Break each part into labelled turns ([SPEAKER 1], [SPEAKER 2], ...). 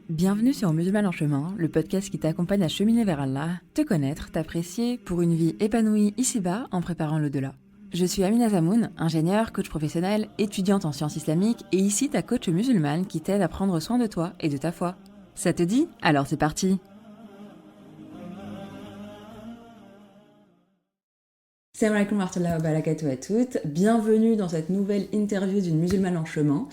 [SPEAKER 1] Bienvenue sur Musulman en chemin, le podcast qui t'accompagne à cheminer vers Allah, te connaître, t'apprécier pour une vie épanouie ici-bas en préparant l'au-delà. Je suis Amina Zamoun, ingénieure, coach professionnelle, étudiante en sciences islamiques et ici ta coach musulmane qui t'aide à prendre soin de toi et de ta foi. Ça te dit ? Alors c'est parti ! Salam alaikum wa rahmatullahi wa barakatuh à toutes, bienvenue dans cette nouvelle interview d'une musulmane en chemin.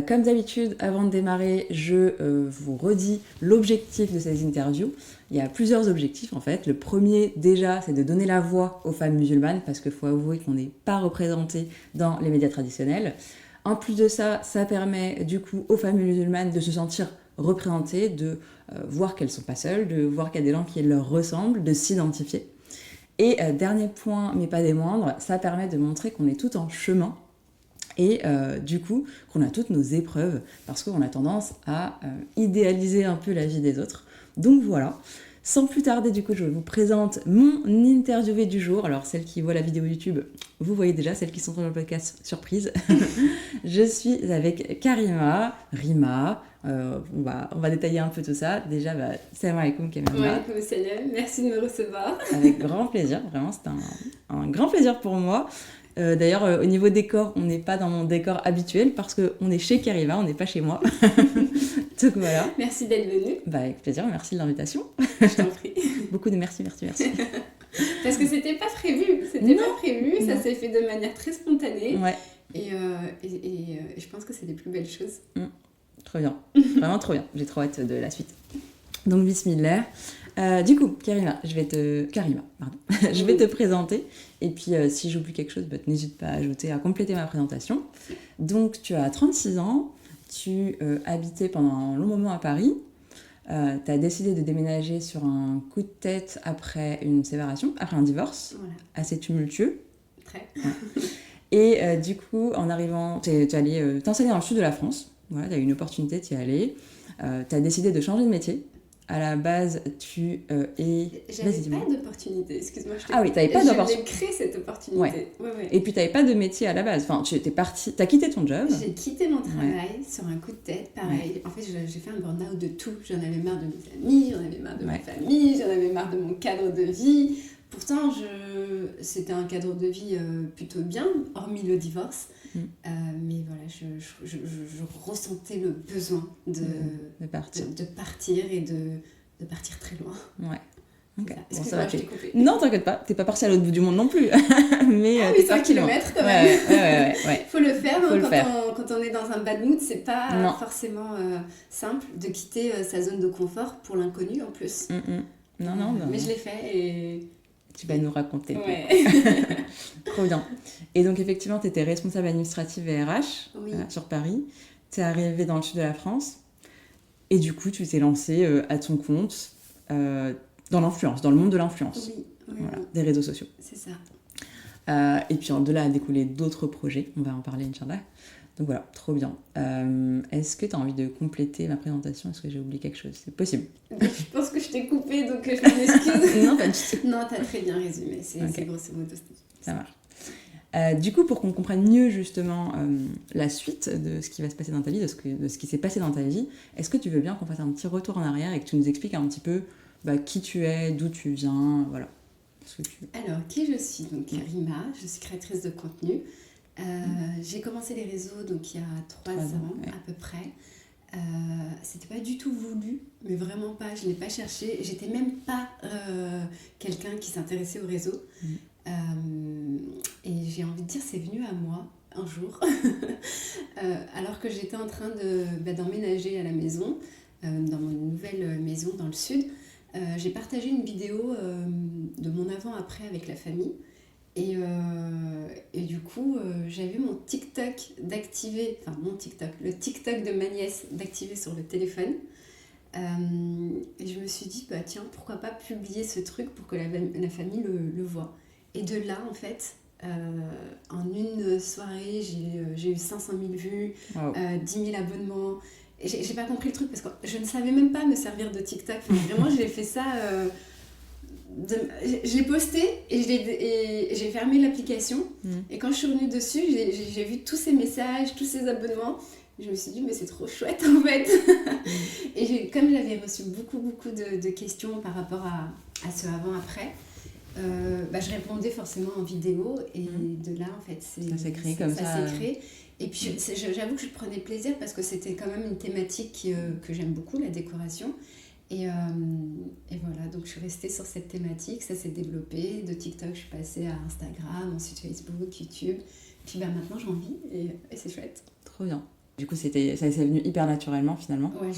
[SPEAKER 1] Comme d'habitude, avant de démarrer, je vous redis l'objectif de ces interviews. Il y a plusieurs objectifs en fait. Le premier déjà, c'est de donner la voix aux femmes musulmanes parce qu'il faut avouer qu'on n'est pas représenté dans les médias traditionnels. En plus de ça, ça permet du coup aux femmes musulmanes de se sentir représentées, de voir qu'elles ne sont pas seules, de voir qu'il y a des gens qui leur ressemblent, de s'identifier. Et dernier point, mais pas des moindres, ça permet de montrer qu'on est tout en chemin et du coup qu'on a toutes nos épreuves parce qu'on a tendance à idéaliser un peu la vie des autres. Donc voilà, sans plus tarder du coup je vous présente mon interviewée du jour. Alors celles qui voient la vidéo YouTube, vous voyez déjà, celles qui sont dans le podcast, surprise. Je suis avec Karima, Rima. On va détailler un peu tout ça. Déjà, salam alaikum Karima.
[SPEAKER 2] Wa alaikum salam, merci de me recevoir.
[SPEAKER 1] Avec grand plaisir, vraiment c'est un grand plaisir pour moi. D'ailleurs, au niveau décor, on n'est pas dans mon décor habituel parce qu'on est chez Karima, on n'est pas chez moi. Donc voilà.
[SPEAKER 2] Merci d'être venue.
[SPEAKER 1] Avec plaisir, merci de l'invitation.
[SPEAKER 2] Je t'en prie.
[SPEAKER 1] Beaucoup de merci.
[SPEAKER 2] Parce que c'était pas prévu, ça s'est fait de manière très spontanée.
[SPEAKER 1] Ouais.
[SPEAKER 2] Et je pense que c'est les plus belles choses.
[SPEAKER 1] Trop bien, vraiment trop bien. J'ai trop hâte de la suite. Donc bismillah. Du coup, Karima, je vais te présenter. Et puis, si j'oublie quelque chose, n'hésite pas à compléter ma présentation. Donc, tu as 36 ans, tu habitais pendant un long moment à Paris. Tu as décidé de déménager sur un coup de tête après une séparation, après un divorce, voilà. Assez tumultueux.
[SPEAKER 2] Très.
[SPEAKER 1] Ouais. Et du coup, en arrivant, tu es allé t'installer dans le sud de la France. Voilà, tu as eu une opportunité, tu y es allé. Tu as décidé de changer de métier. À la base, tu es...
[SPEAKER 2] J'avais pas d'opportunité, excuse-moi.
[SPEAKER 1] Ah oui, t'avais pas d'opportunité.
[SPEAKER 2] J'ai créé cette opportunité. Ouais.
[SPEAKER 1] Et puis t'avais pas de métier à la base. Enfin, tu étais partie, t'as quitté ton job.
[SPEAKER 2] J'ai quitté mon travail sur un coup de tête, pareil. Ouais. En fait, j'ai fait un burn-out de tout. J'en avais marre de mes amis, j'en avais marre de ma famille, j'en avais marre de mon cadre de vie. Pourtant, c'était un cadre de vie plutôt bien, hormis le divorce. Mais voilà, je ressentais le besoin de partir et de partir très loin.
[SPEAKER 1] Ouais. Okay.
[SPEAKER 2] Excuse-moi, je t'ai coupé.
[SPEAKER 1] Non, t'inquiète pas, t'es pas partie à l'autre bout du monde non plus. Mais
[SPEAKER 2] t'es 5 kilomètres quand même.
[SPEAKER 1] Ouais.
[SPEAKER 2] Faut le faire, quand on est dans un bad mood, c'est pas forcément simple de quitter sa zone de confort pour l'inconnu en plus.
[SPEAKER 1] Non.
[SPEAKER 2] Mais je l'ai fait et...
[SPEAKER 1] Tu vas nous raconter.
[SPEAKER 2] Ouais.
[SPEAKER 1] Trop bien. Et donc, effectivement, tu étais responsable administrative et RH sur Paris. Tu es arrivée dans le sud de la France. Et du coup, tu t'es lancée à ton compte dans l'influence, dans le monde de l'influence.
[SPEAKER 2] Oui.
[SPEAKER 1] Voilà, des réseaux sociaux.
[SPEAKER 2] C'est ça.
[SPEAKER 1] Et puis, de là a découlé d'autres projets. On va en parler, Inch'Allah. Donc voilà, trop bien. Est-ce que tu as envie de compléter ma présentation ? Est-ce que j'ai oublié quelque chose ? C'est possible.
[SPEAKER 2] Je pense que je t'ai coupé, donc je m'en excuse.
[SPEAKER 1] Non, pas du tout.
[SPEAKER 2] Non, t'as très bien résumé. C'est grosso modo.
[SPEAKER 1] Ça marche. Du coup, pour qu'on comprenne mieux justement la suite de ce qui va se passer dans ta vie, de ce qui s'est passé dans ta vie, est-ce que tu veux bien qu'on fasse un petit retour en arrière et que tu nous expliques un petit peu qui tu es, d'où tu viens, voilà.
[SPEAKER 2] Alors, qui je suis ? Donc, Rima, je suis créatrice de contenu. J'ai commencé les réseaux donc il y a 3 ans à peu près. C'était pas du tout voulu, mais vraiment pas, je l'ai pas cherché. J'étais même pas quelqu'un qui s'intéressait au réseau. Et j'ai envie de dire, c'est venu à moi un jour, alors que j'étais en train d'emménager à la maison, dans mon nouvelle maison dans le sud. J'ai partagé une vidéo de mon avant-après avec la famille. Et du coup, j'avais mon TikTok d'activer, le TikTok de ma nièce d'activer sur le téléphone. Et je me suis dit, tiens, pourquoi pas publier ce truc pour que la famille le voit. Et de là, en fait, en une soirée, j'ai eu 500 000 vues, 10 000 abonnements. Et j'ai pas compris le truc parce que je ne savais même pas me servir de TikTok. Enfin, vraiment, j'ai fait ça... je l'ai posté et j'ai fermé l'application. Et quand je suis revenue dessus, j'ai vu tous ces messages, tous ces abonnements. Je me suis dit, mais c'est trop chouette en fait. Et comme j'avais reçu beaucoup de questions par rapport à ce avant-après, je répondais forcément en vidéo. Et de là, en fait,
[SPEAKER 1] ça s'est créé comme ça.
[SPEAKER 2] Ça s'est créé. Et puis j'avoue que je prenais plaisir parce que c'était quand même une thématique que j'aime beaucoup, la décoration. Et voilà, donc je suis restée sur cette thématique, ça s'est développé. De TikTok, je suis passée à Instagram, ensuite Facebook, YouTube. Puis maintenant, j'en vis et c'est chouette.
[SPEAKER 1] Trop bien. Du coup, ça s'est venu hyper naturellement finalement.
[SPEAKER 2] Ouais,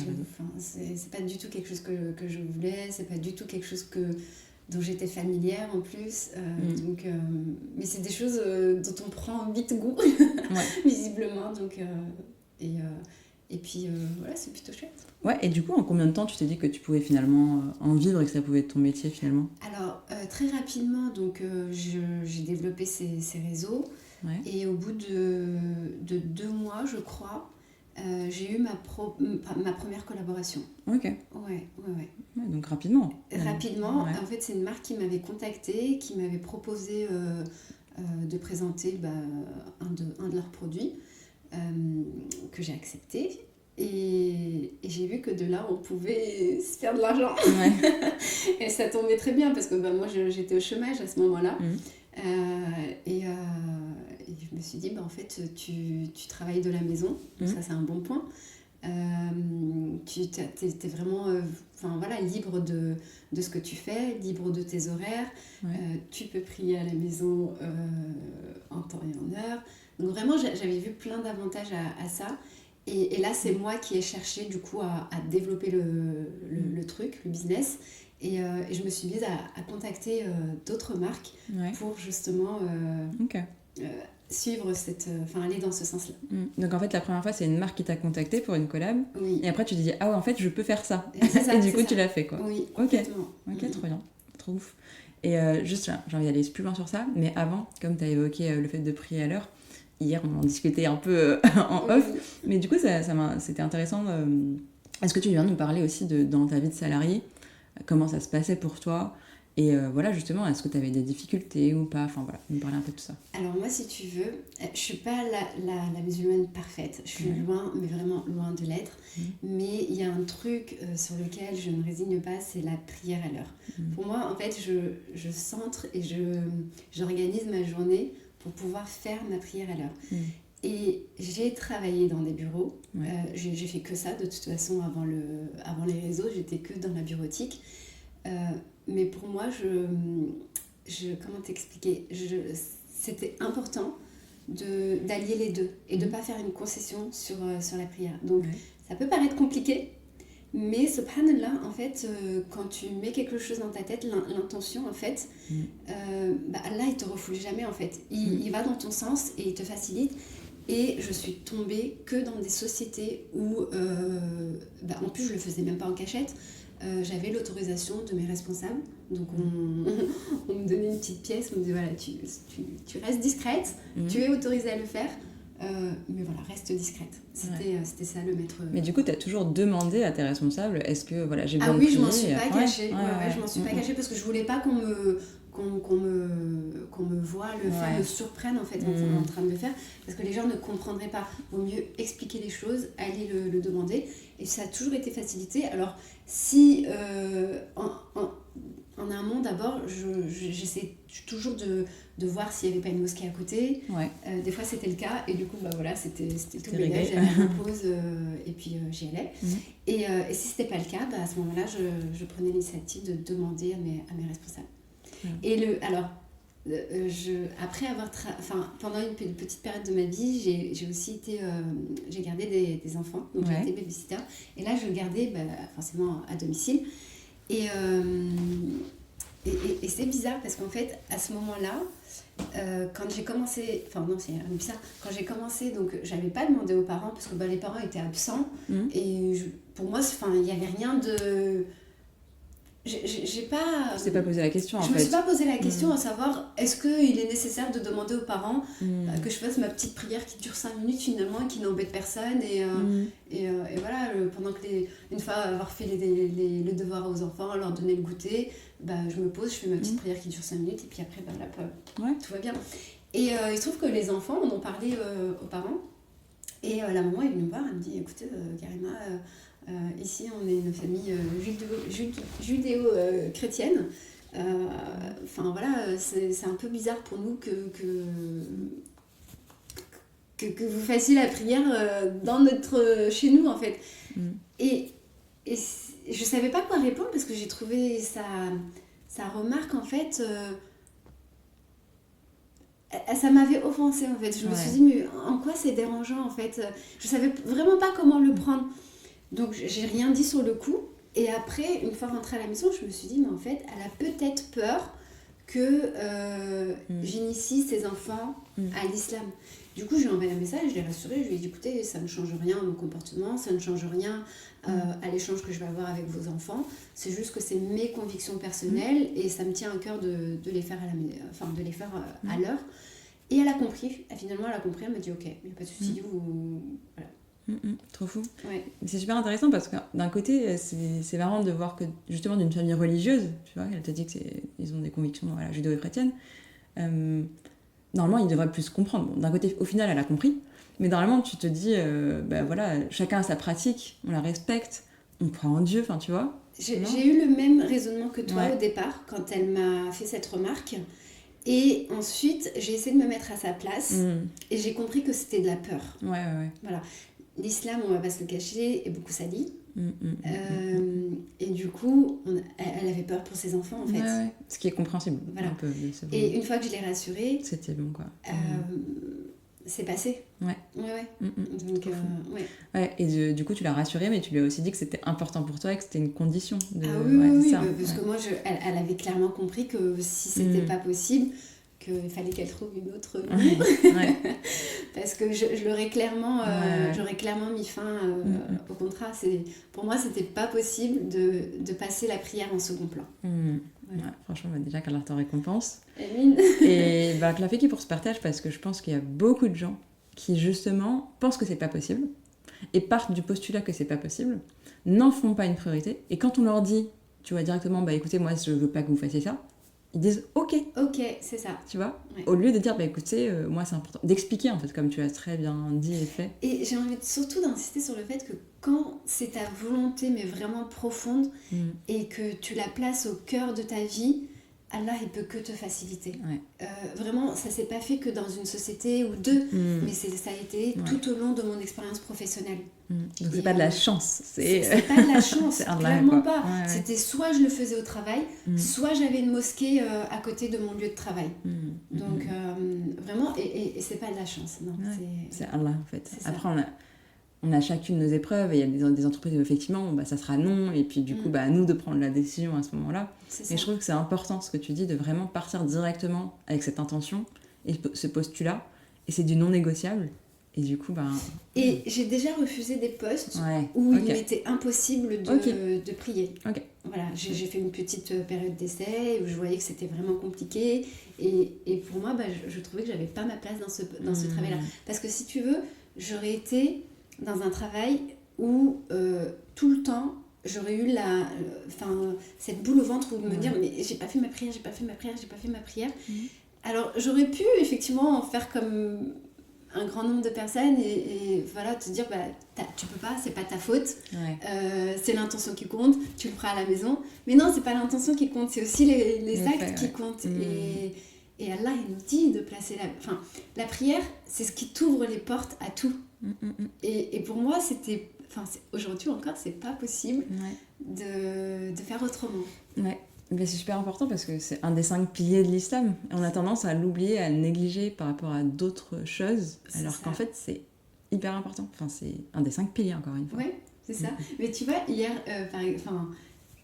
[SPEAKER 2] c'est pas du tout quelque chose que je voulais, c'est pas du tout quelque chose dont j'étais familière en plus. Donc, mais c'est des choses dont on prend vite goût, visiblement. Donc, et puis voilà, c'est plutôt chouette.
[SPEAKER 1] Ouais, et du coup, en combien de temps tu t'es dit que tu pouvais finalement en vivre et que ça pouvait être ton métier finalement?
[SPEAKER 2] Alors, très rapidement, donc, j'ai développé ces réseaux. Ouais. Et au bout de 2 mois, je crois, j'ai eu ma première collaboration.
[SPEAKER 1] Ok.
[SPEAKER 2] Ouais,
[SPEAKER 1] donc rapidement.
[SPEAKER 2] Rapidement. Ouais. En fait, c'est une marque qui m'avait contactée, qui m'avait proposé de présenter un de leurs produits que j'ai accepté. Et j'ai vu que de là, on pouvait se faire de l'argent. Ouais. Et ça tombait très bien parce que moi, j'étais au chômage à ce moment-là. Et je me suis dit, en fait, tu travailles de la maison, ça c'est un bon point. Tu es vraiment libre de ce que tu fais, libre de tes horaires. Tu peux prier à la maison en temps et en heure. Donc vraiment, j'avais vu plein d'avantages à ça. Et là, c'est moi qui ai cherché du coup à développer le truc, le business. Et je me suis mise à contacter d'autres marques pour justement suivre aller dans ce sens-là.
[SPEAKER 1] Donc en fait, la première fois, c'est une marque qui t'a contacté pour une collab.
[SPEAKER 2] Oui.
[SPEAKER 1] Et après, tu te dis, ah ouais, en fait, je peux faire ça.
[SPEAKER 2] Ça,
[SPEAKER 1] et du coup, tu l'as fait, quoi.
[SPEAKER 2] Oui,
[SPEAKER 1] ok,
[SPEAKER 2] complètement.
[SPEAKER 1] Trop bien. Trop ouf. Et juste là, j'ai envie d'aller plus loin sur ça. Mais avant, comme tu as évoqué le fait de prier à l'heure, hier, on en discutait un peu en off. Oui. Mais du coup, c'était intéressant. Est-ce que tu viens de nous parler aussi dans ta vie de salarié, comment ça se passait pour toi? Et voilà, justement, est-ce que tu avais des difficultés ou pas? Enfin voilà, nous parler un peu de tout ça.
[SPEAKER 2] Alors moi, si tu veux, je suis pas la musulmane parfaite. Je suis loin, mais vraiment loin de l'être. Mais il y a un truc sur lequel je ne résigne pas, c'est la prière à l'heure. Pour moi, en fait, je centre et j'organise ma journée pour pouvoir faire ma prière à l'heure. Et j'ai travaillé dans des bureaux. J'ai fait que ça, de toute façon, avant les réseaux, j'étais que dans la bureautique. Mais pour moi, comment t'expliquer, c'était important d'allier les deux et de ne pas faire une concession sur la prière. Donc, ça peut paraître compliqué, mais subhanallah, en fait, quand tu mets quelque chose dans ta tête, l'intention, en fait, Allah, il ne te refoule jamais, en fait. Il va dans ton sens et il te facilite. Et je suis tombée que dans des sociétés où, en plus, je ne le faisais même pas en cachette. J'avais l'autorisation de mes responsables, donc on me donnait une petite pièce, on me disait voilà, tu restes discrète, tu es autorisée à le faire, mais voilà, reste discrète. C'était ça le maître.
[SPEAKER 1] Mais du coup, tu as toujours demandé à tes responsables, est-ce que voilà, j'ai besoin de
[SPEAKER 2] prier? Ah oui, je m'en suis pas cachée. Je m'en suis pas cachée parce que je voulais pas qu'on me voit le faire, me surprenne en fait en train de le faire, parce que les gens ne comprendraient pas. Vaut mieux expliquer les choses, aller le demander, et ça a toujours été facilité. Alors si en amont d'abord, j'essaie toujours de voir s'il n'y avait pas une mosquée à côté. Des fois c'était le cas, et du coup c'était tout bénéfique, j'allais en pause et puis j'y allais. Et si c'était pas le cas, à ce moment-là je prenais l'initiative de demander à mes responsables. Et après avoir pendant une petite période de ma vie, j'ai aussi été j'ai gardé des enfants, donc j'ai été babysitter, et là je gardais forcément à domicile, et c'est bizarre parce qu'en fait à ce moment-là, quand j'ai commencé, quand j'ai commencé, donc j'avais pas demandé aux parents parce que les parents étaient absents, et pour moi il y avait rien de... J'ai pas...
[SPEAKER 1] Tu t'es pas posé la question en fait.
[SPEAKER 2] Je me suis pas posé la question à savoir est-ce qu'il est nécessaire de demander aux parents que je fasse ma petite prière qui dure 5 minutes finalement et qui n'embête personne, et voilà, pendant que une fois avoir fait les devoirs aux enfants, leur donner le goûter, je me pose, je fais ma petite prière qui dure 5 minutes, et puis après tout va bien. Et il se trouve que les enfants en ont parlé aux parents, Et la maman est venue me voir, elle me dit, écoute, Karima, ici on est une famille judéo-chrétienne. Enfin voilà, c'est un peu bizarre pour nous que vous fassiez la prière chez nous en fait. Et je savais pas quoi répondre parce que j'ai trouvé sa remarque en fait, ça m'avait offensée en fait. Je me suis dit mais en quoi c'est dérangeant en fait. Je savais vraiment pas comment le prendre. Donc j'ai rien dit sur le coup. Et après, une fois rentrée à la maison, je me suis dit mais en fait, elle a peut-être peur que j'initie ses enfants à l'islam. Du coup, je lui ai envoyé un message, je l'ai rassurée, je lui ai dit écoutez, ça ne change rien à mon comportement, ça ne change rien à l'échange que je vais avoir avec vos enfants. C'est juste que c'est mes convictions personnelles et ça me tient à cœur de les faire à l'heure. Et elle a compris, finalement elle a compris, elle m'a dit ok, il n'y a pas de souci, voilà.
[SPEAKER 1] Trop fou.
[SPEAKER 2] Ouais.
[SPEAKER 1] C'est super intéressant parce que d'un côté, c'est marrant de voir que justement d'une famille religieuse, tu vois, elle te dit qu'ils ont des convictions judéo-chrétiennes. Normalement, ils devraient plus comprendre. Bon, d'un côté, au final, elle a compris. Mais normalement, tu te dis, chacun a sa pratique, on la respecte, on croit en Dieu, enfin, tu vois.
[SPEAKER 2] J'ai eu le même raisonnement que toi au départ, quand elle m'a fait cette remarque. Et ensuite, j'ai essayé de me mettre à sa place et j'ai compris que c'était de la peur.
[SPEAKER 1] Ouais.
[SPEAKER 2] Voilà. L'islam, on va pas se le cacher, est beaucoup sali. Et du coup, elle avait peur pour ses enfants, en fait.
[SPEAKER 1] Ouais. Ce qui est compréhensible.
[SPEAKER 2] Voilà.
[SPEAKER 1] Un peu,
[SPEAKER 2] et une fois que je l'ai rassurée...
[SPEAKER 1] C'était bon, quoi.
[SPEAKER 2] C'est passé.
[SPEAKER 1] Ouais.
[SPEAKER 2] Donc,
[SPEAKER 1] ouais. Et du coup, tu l'as rassurée, mais tu lui as aussi dit que c'était important pour toi et que c'était une condition.
[SPEAKER 2] Oui, parce que moi, elle avait clairement compris que si c'était pas possible... qu'il fallait qu'elle trouve une autre parce que j'aurais clairement mis fin au contrat. Pour moi, c'était pas possible de passer la prière en second plan.
[SPEAKER 1] Ouais, franchement, déjà qu'Allah te récompense.
[SPEAKER 2] Amine.
[SPEAKER 1] Et que la fée qui pour ce partage, parce que je pense qu'il y a beaucoup de gens qui justement pensent que c'est pas possible et partent du postulat que c'est pas possible, n'en font pas une priorité, et quand on leur dit, tu vois directement, écoutez, moi je veux pas que vous fassiez ça, ils disent ok,
[SPEAKER 2] c'est ça,
[SPEAKER 1] tu vois, au lieu de dire écoutez, moi c'est important d'expliquer en fait, comme tu as très bien dit et fait.
[SPEAKER 2] Et j'ai envie surtout d'insister sur le fait que quand c'est ta volonté mais vraiment profonde et que tu la places au cœur de ta vie, Allah il peut que te faciliter. Vraiment, ça s'est pas fait que dans une société ou deux, mais ça a été tout au long de mon expérience professionnelle.
[SPEAKER 1] Donc c'est pas de la chance,
[SPEAKER 2] c'est pas de la chance, clairement pas.
[SPEAKER 1] Ouais.
[SPEAKER 2] C'était soit je le faisais au travail, soit j'avais une mosquée à côté de mon lieu de travail. Donc vraiment, et c'est pas de la chance, non.
[SPEAKER 1] C'est Allah en fait. Après on a chacune nos épreuves, et il y a des entreprises où effectivement ça sera non, et puis du coup à nous de prendre la décision à ce moment-là. Et je trouve que c'est important ce que tu dis, de vraiment partir directement avec cette intention et ce postulat, et c'est du non négociable. Et du coup,
[SPEAKER 2] Et j'ai déjà refusé des postes où il m'était impossible de prier. Voilà, j'ai fait une petite période d'essai où je voyais que c'était vraiment compliqué. Et pour moi, je trouvais que j'avais pas ma place dans ce travail-là. Parce que si tu veux, j'aurais été dans un travail où tout le temps, j'aurais eu cette boule au ventre où de me dire mais j'ai pas fait ma prière. Alors j'aurais pu effectivement en faire comme un grand nombre de personnes et voilà, te dire tu peux pas, c'est pas ta faute, c'est l'intention qui compte, tu le feras à la maison. Mais non, c'est pas l'intention qui compte, c'est aussi les actes qui comptent. Et Allah il nous dit de placer la prière, c'est ce qui t'ouvre les portes à tout. Et pour moi aujourd'hui encore c'est pas possible de faire autrement.
[SPEAKER 1] Mais c'est super important parce que c'est un des 5 piliers de l'islam. On a tendance à l'oublier, à le négliger par rapport à d'autres choses, alors qu'en fait c'est hyper important. C'est un des 5 piliers, encore une fois.
[SPEAKER 2] Ouais, c'est ça. Mais tu vois, hier,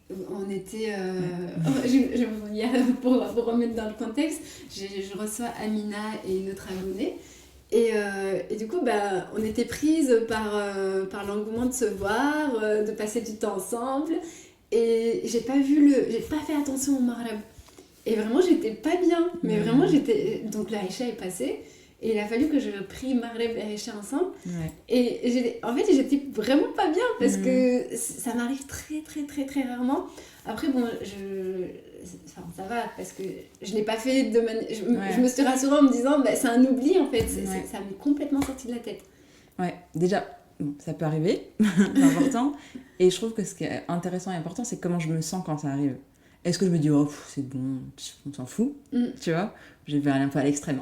[SPEAKER 2] on était... hier, pour remettre dans le contexte, je reçois Amina et une autre abonnée. Et du coup, on était prises par l'engouement de se voir, de passer du temps ensemble. Et j'ai pas fait attention au Maghreb. Et vraiment, j'étais pas bien. Mais vraiment, donc la Aïcha est passée. Et il a fallu que je prie Maghreb et Aïcha ensemble. Et en fait, j'étais vraiment pas bien parce que ça m'arrive très, très, très, très rarement. Après, bon, ça va parce que je l'ai pas fait de manière... Je me suis rassurée en me disant, c'est un oubli en fait. Ça m'est complètement sorti de la tête.
[SPEAKER 1] déjà, bon, ça peut arriver, c'est important. Et je trouve que ce qui est intéressant et important, c'est comment je me sens quand ça arrive. Est-ce que je me dis, oh, c'est bon, on s'en fout, tu vois? Je vais aller un peu à l'extrême.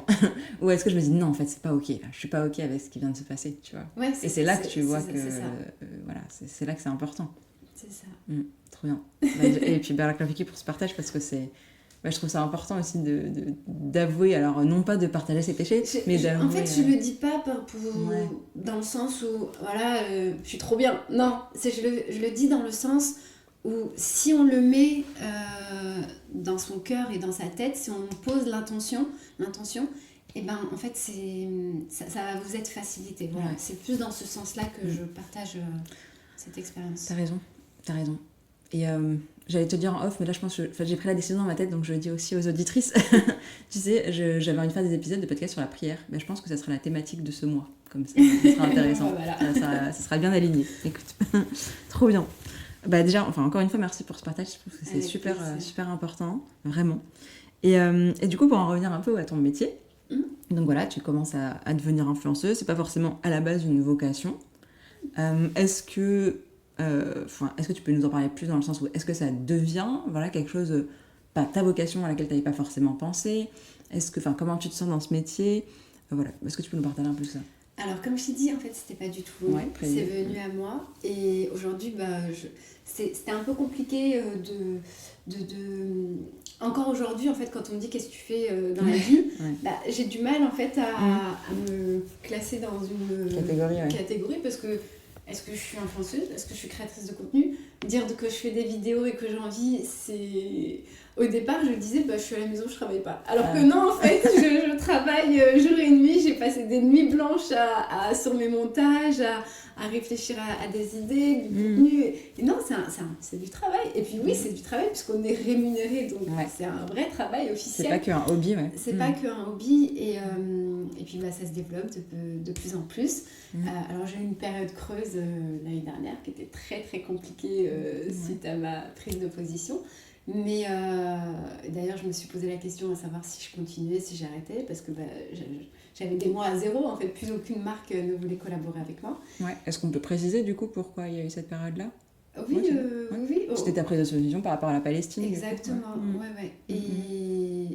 [SPEAKER 1] Ou est-ce que je me dis, non, en fait, c'est pas ok, là. Je suis pas ok avec ce qui vient de se passer, tu vois?
[SPEAKER 2] Ouais,
[SPEAKER 1] et c'est là que tu vois que.
[SPEAKER 2] C'est ça.
[SPEAKER 1] Voilà, c'est là que c'est important.
[SPEAKER 2] C'est ça.
[SPEAKER 1] Trop bien. Et puis, Barack Vicky pour ce partage, parce que c'est. Je trouve ça important aussi d'avouer, alors non pas de partager ses péchés, mais d'avouer.
[SPEAKER 2] En fait, je le dis pas dans le sens où, voilà, je suis trop bien. Non, je le dis dans le sens où si on le met dans son cœur et dans sa tête, si on pose l'intention, et ben en fait, ça va vous être facilité. Voilà. Ouais. C'est plus dans ce sens-là que je partage cette expérience.
[SPEAKER 1] T'as raison. Et j'allais te dire en off, mais là je pense que j'ai pris la décision dans ma tête, donc je le dis aussi aux auditrices. Tu sais, j'avais envie de faire des épisodes de podcast sur la prière, mais je pense que ça sera la thématique de ce mois. Comme ça sera intéressant. Voilà. ça sera bien aligné. Écoute, trop bien. Déjà, encore une fois, merci pour ce partage. Je trouve que c'est super important, vraiment. Et du coup, pour en revenir un peu à ton métier, donc voilà, tu commences à devenir influenceuse. C'est pas forcément à la base une vocation. Est-ce que tu peux nous en parler plus dans le sens où est-ce que ça devient quelque chose, pas ta vocation à laquelle tu n'avais pas forcément pensé? Comment tu te sens dans ce métier? Est-ce que tu peux nous partager un peu ça?
[SPEAKER 2] Alors, comme je t'ai dit, en fait, c'était pas du tout. C'est venu à moi. Et aujourd'hui, c'était un peu compliqué Encore aujourd'hui, en fait, quand on me dit qu'est-ce que tu fais dans la vie, j'ai du mal, en fait, à me classer dans une catégorie parce que est-ce que je suis influenceuse? Est-ce que je suis créatrice de contenu? Dire que je fais des vidéos et que j'en vis, c'est... Au départ, je disais, je suis à la maison, je travaille pas. Alors que non, en fait, je travaille jour et nuit. J'ai passé des nuits blanches sur mes montages, à réfléchir à des idées, du contenu. Et non, c'est du travail. Et puis oui, c'est du travail puisqu'on est rémunéré. Donc c'est un vrai travail officiel.
[SPEAKER 1] C'est pas qu'un hobby, ouais.
[SPEAKER 2] C'est pas qu'un hobby. Et puis ça se développe de plus en plus. Alors j'ai eu une période creuse l'année dernière qui était très très compliquée suite à ma prise de position. Mais d'ailleurs, je me suis posé la question à savoir si je continuais, si j'arrêtais, parce que j'avais des mois à zéro, en fait, plus aucune marque ne voulait collaborer avec moi.
[SPEAKER 1] Ouais. Est-ce qu'on peut préciser du coup pourquoi il y a eu cette période-là?
[SPEAKER 2] Oui.
[SPEAKER 1] C'était ta prise de décision par rapport à la Palestine.
[SPEAKER 2] Exactement, ouais. Et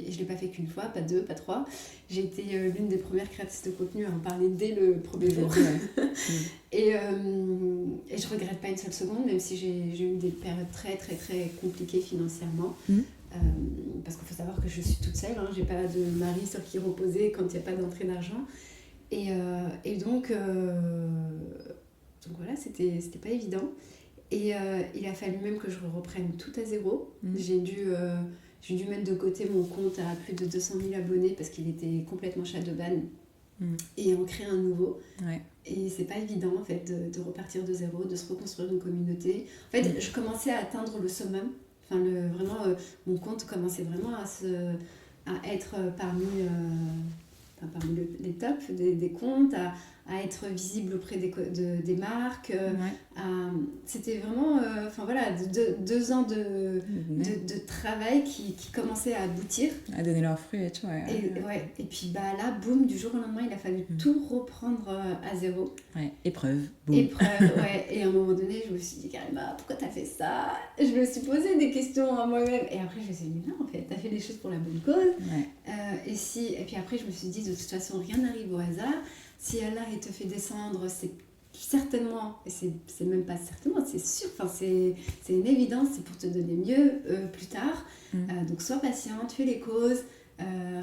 [SPEAKER 2] je ne l'ai pas fait qu'une fois, pas deux, pas trois. J'ai été l'une des premières créatrices de contenu à en parler dès le premier jour. Et je ne regrette pas une seule seconde, même si j'ai eu des périodes très, très, très compliquées financièrement. Parce qu'il faut savoir que je suis toute seule, je n'ai pas de mari sur qui reposer quand il n'y a pas d'entrée d'argent. Et donc voilà, c'était pas évident. Et il a fallu même que je reprenne tout à zéro. J'ai dû mettre de côté mon compte à plus de 200 000 abonnés parce qu'il était complètement shadowban et en créer un nouveau. Ouais. Et c'est pas évident en fait de repartir de zéro, de se reconstruire une communauté. En fait, je commençais à atteindre le summum. Mon compte commençait vraiment à être parmi les tops des comptes, à être visible auprès des marques. C'était vraiment 2 ans de travail qui commençait à aboutir. À
[SPEAKER 1] donner leurs fruits et tout.
[SPEAKER 2] Et puis là, boum, du jour au lendemain, il a fallu tout reprendre à zéro.
[SPEAKER 1] Épreuve.
[SPEAKER 2] Et à un moment donné, je me suis dit, Karima, pourquoi t'as fait ça? Je me suis posé des questions à moi-même. Et après, je me suis dit, mais non, en fait, t'as fait les choses pour la bonne cause. Et puis après, je me suis dit, de toute façon, rien n'arrive au hasard. Si Allah il te fait descendre, c'est certainement, et c'est même pas certainement, c'est sûr, c'est une évidence, c'est pour te donner mieux plus tard. Donc sois patiente, fais les causes,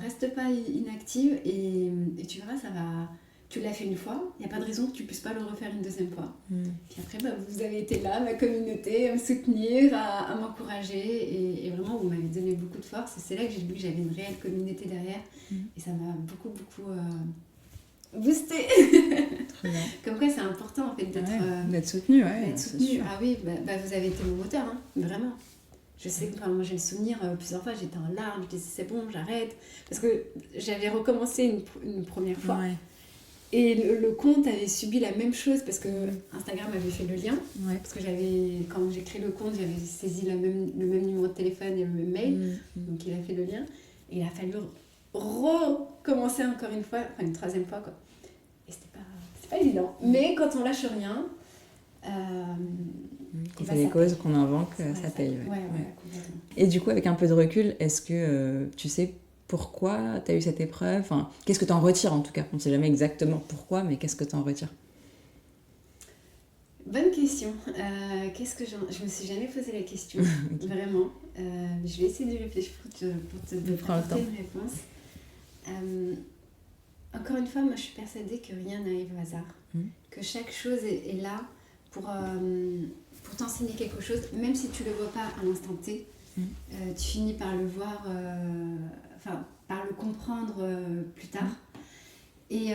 [SPEAKER 2] reste pas inactive et tu verras, ça va. Tu l'as fait une fois, il n'y a pas de raison que tu puisses pas le refaire une deuxième fois. Puis après, vous avez été là, ma communauté, à me soutenir, à m'encourager et vraiment, vous m'avez donné beaucoup de force. Et c'est là que j'ai vu que j'avais une réelle communauté derrière et ça m'a beaucoup boosté.
[SPEAKER 1] Très bien.
[SPEAKER 2] Comme quoi c'est important en fait
[SPEAKER 1] d'être soutenu.
[SPEAKER 2] Ah oui, vous avez été mon moteur, vraiment. Je sais que moi j'ai le souvenir plusieurs fois, j'étais en larmes, je disais c'est bon, j'arrête. Parce que j'avais recommencé une première fois. Et le compte avait subi la même chose parce que Instagram avait fait le lien. Parce que quand j'ai créé le compte, j'avais saisi le même numéro de téléphone et le même mail. Donc il a fait le lien. Et il a fallu recommencer encore une fois, une troisième fois quoi. Et c'était c'est pas évident. Mais quand on lâche rien,
[SPEAKER 1] qu'on fait des causes, qu'on invoque, ça paye.
[SPEAKER 2] Ouais, complètement.
[SPEAKER 1] Et du coup, avec un peu de recul, est-ce que tu sais pourquoi tu as eu cette épreuve? Enfin, qu'est-ce que tu en retires en tout cas? On ne sait jamais exactement pourquoi, mais qu'est-ce que tu en retires?
[SPEAKER 2] Bonne question. Je me suis jamais posé la question, okay. Vraiment. Je vais essayer de réfléchir pour te apporter une réponse. Encore une fois, moi je suis persuadée que rien n'arrive au hasard. Que chaque chose est là pour t'enseigner quelque chose, même si tu ne le vois pas à l'instant T. Tu finis par le voir, par le comprendre plus tard. Et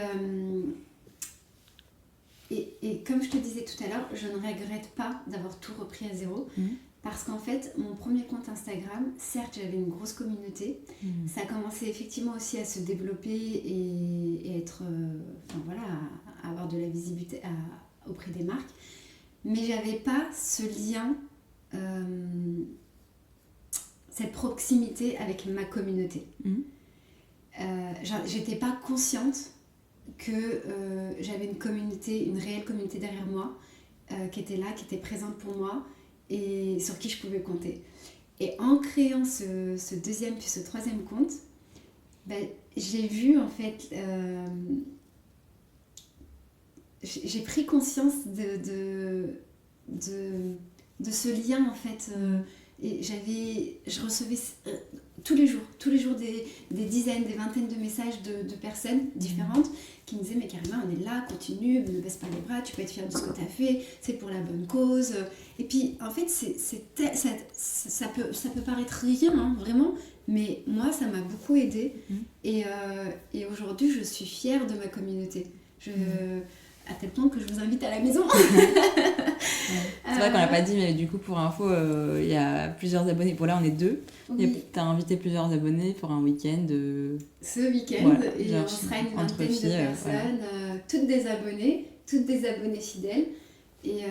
[SPEAKER 2] comme je te disais tout à l'heure, je ne regrette pas d'avoir tout repris à zéro. Parce qu'en fait, mon premier compte Instagram, certes, j'avais une grosse communauté. Ça a commencé effectivement aussi à se développer et être, à avoir de la visibilité auprès des marques. Mais j'avais pas ce lien, cette proximité avec ma communauté. J'étais pas consciente que j'avais une réelle communauté derrière moi, qui était là, qui était présente pour moi et sur qui je pouvais compter. Et en créant ce deuxième puis ce troisième compte, j'ai vu en fait, j'ai pris conscience de ce lien en fait, et je recevais tous les jours des dizaines, des vingtaines de messages de personnes différentes qui me disaient mais Karima, on est là, continue, ne baisse pas les bras, tu peux être fière de ce que tu as fait, c'est pour la bonne cause. Et puis en fait ça peut paraître rien, hein, vraiment, mais moi ça m'a beaucoup aidée. Et aujourd'hui je suis fière de ma communauté. À tel point que je vous invite à la maison.
[SPEAKER 1] C'est vrai qu'on l'a pas dit, mais du coup, pour info, il y a plusieurs abonnés. Bon, là, on est 2. Oui. Tu as invité plusieurs abonnés pour un week-end.
[SPEAKER 2] Ce week-end, et on sera une vingtaine de personnes, toutes des abonnées fidèles. Et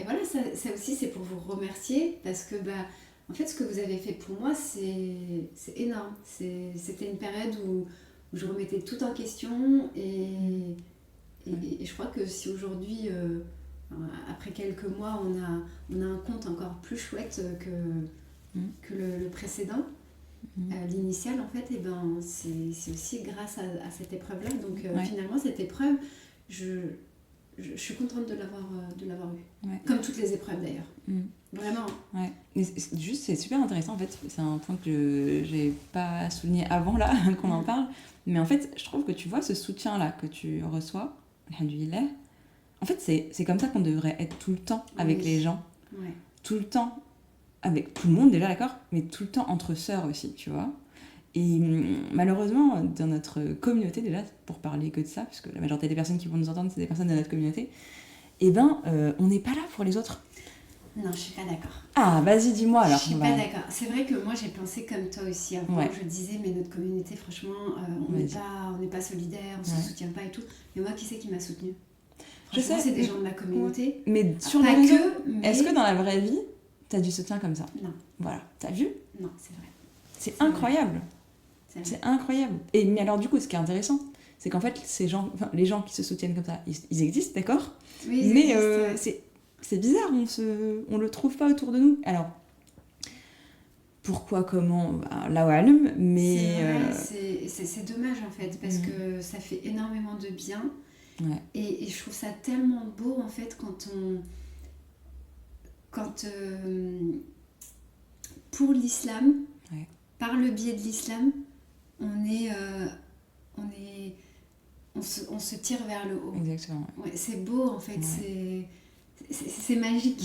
[SPEAKER 2] voilà, ça aussi, c'est pour vous remercier, parce que, en fait, ce que vous avez fait pour moi, c'est énorme. C'était une période où je remettais tout en question, et je crois que si aujourd'hui, après quelques mois, on a un compte encore plus chouette que le précédent, l'initial en fait, c'est aussi grâce à cette épreuve-là. Donc finalement, cette épreuve, je suis contente de l'avoir eue. Comme toutes les épreuves d'ailleurs. Vraiment.
[SPEAKER 1] Ouais. Mais c'est super intéressant en fait. C'est un point que j'ai pas souligné avant là qu'on en parle. Mais en fait, je trouve que tu vois ce soutien-là que tu reçois. Alhamdoulilah. En fait, c'est comme ça qu'on devrait être tout le temps avec les gens. Tout le temps avec tout le monde déjà, d'accord, mais tout le temps entre sœurs aussi, tu vois. Et malheureusement, dans notre communauté déjà, pour parler que de ça, parce que la majorité des personnes qui vont nous entendre, c'est des personnes de notre communauté, on n'est pas là pour les autres.
[SPEAKER 2] Non, je suis pas d'accord.
[SPEAKER 1] Ah, vas-y, dis-moi alors.
[SPEAKER 2] Je suis pas d'accord. C'est vrai que moi, j'ai pensé comme toi aussi. Avant, je disais, mais notre communauté, franchement, on n'est pas solidaire, on se soutient pas et tout. Mais moi, qui c'est qui m'a soutenue? Franchement, c'est des gens de ma communauté.
[SPEAKER 1] Mais sur les réseaux, est-ce que dans la vraie vie, t'as du soutien comme ça?
[SPEAKER 2] Non.
[SPEAKER 1] Voilà, t'as vu?
[SPEAKER 2] Non, c'est vrai.
[SPEAKER 1] C'est incroyable. C'est incroyable. Et mais alors, du coup, ce qui est intéressant, c'est qu'en fait, les gens qui se soutiennent comme ça, ils existent, d'accord?
[SPEAKER 2] Oui,
[SPEAKER 1] mais c'est bizarre, on le trouve pas autour de nous. Alors, pourquoi, comment, là où allume, mais...
[SPEAKER 2] C'est dommage en fait, parce que ça fait énormément de bien. Et je trouve ça tellement beau en fait quand pour l'islam, par le biais de l'islam, on se tire vers le haut.
[SPEAKER 1] Exactement.
[SPEAKER 2] C'est beau en fait, c'est magique.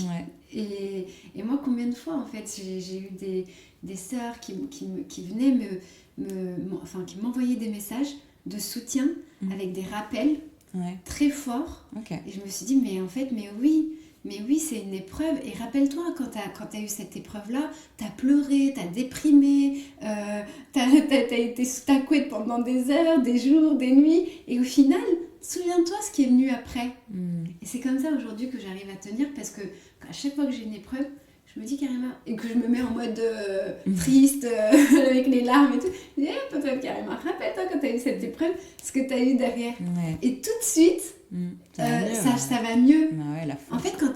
[SPEAKER 2] Et moi, combien de fois en fait j'ai eu des sœurs qui venaient qui m'envoyaient des messages de soutien avec des rappels très forts. Et je me suis dit, mais oui, c'est une épreuve. Et rappelle-toi, quand t'as eu cette épreuve-là, t'as pleuré, t'as déprimé, t'as été sous ta couette pendant des heures, des jours, des nuits. Et au final, souviens-toi ce qui est venu après. Et c'est comme ça aujourd'hui que j'arrive à tenir, parce que à chaque fois que j'ai une épreuve, je me dis carrément, et que je me mets en mode triste, avec les larmes et tout, je me dis, papa, carrément, rappelle-toi quand t'as eu cette épreuve, ce que t'as eu derrière. Et tout de suite,
[SPEAKER 1] Ça va mieux,
[SPEAKER 2] ça va mieux.
[SPEAKER 1] Bah ouais, la
[SPEAKER 2] En
[SPEAKER 1] force.
[SPEAKER 2] fait, quand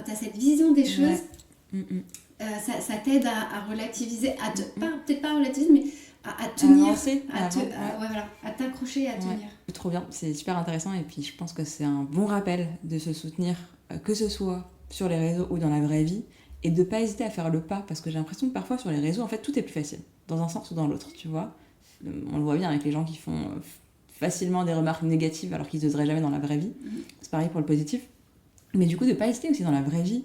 [SPEAKER 2] t'as cette vision des choses,
[SPEAKER 1] Ouais.
[SPEAKER 2] ça t'aide à relativiser, peut-être pas relativiser, mais à tenir,
[SPEAKER 1] avancer,
[SPEAKER 2] ouais, voilà, à t'accrocher et à tenir.
[SPEAKER 1] Trop bien, c'est super intéressant et puis je pense que c'est un bon rappel de se soutenir, que ce soit sur les réseaux ou dans la vraie vie, et de pas hésiter à faire le pas, parce que j'ai l'impression que parfois sur les réseaux, en fait, tout est plus facile, dans un sens ou dans l'autre, tu vois. On le voit bien avec les gens qui font facilement des remarques négatives alors qu'ils n'oseraient jamais dans la vraie vie. C'est pareil pour le positif. Mais du coup, de pas hésiter aussi dans la vraie vie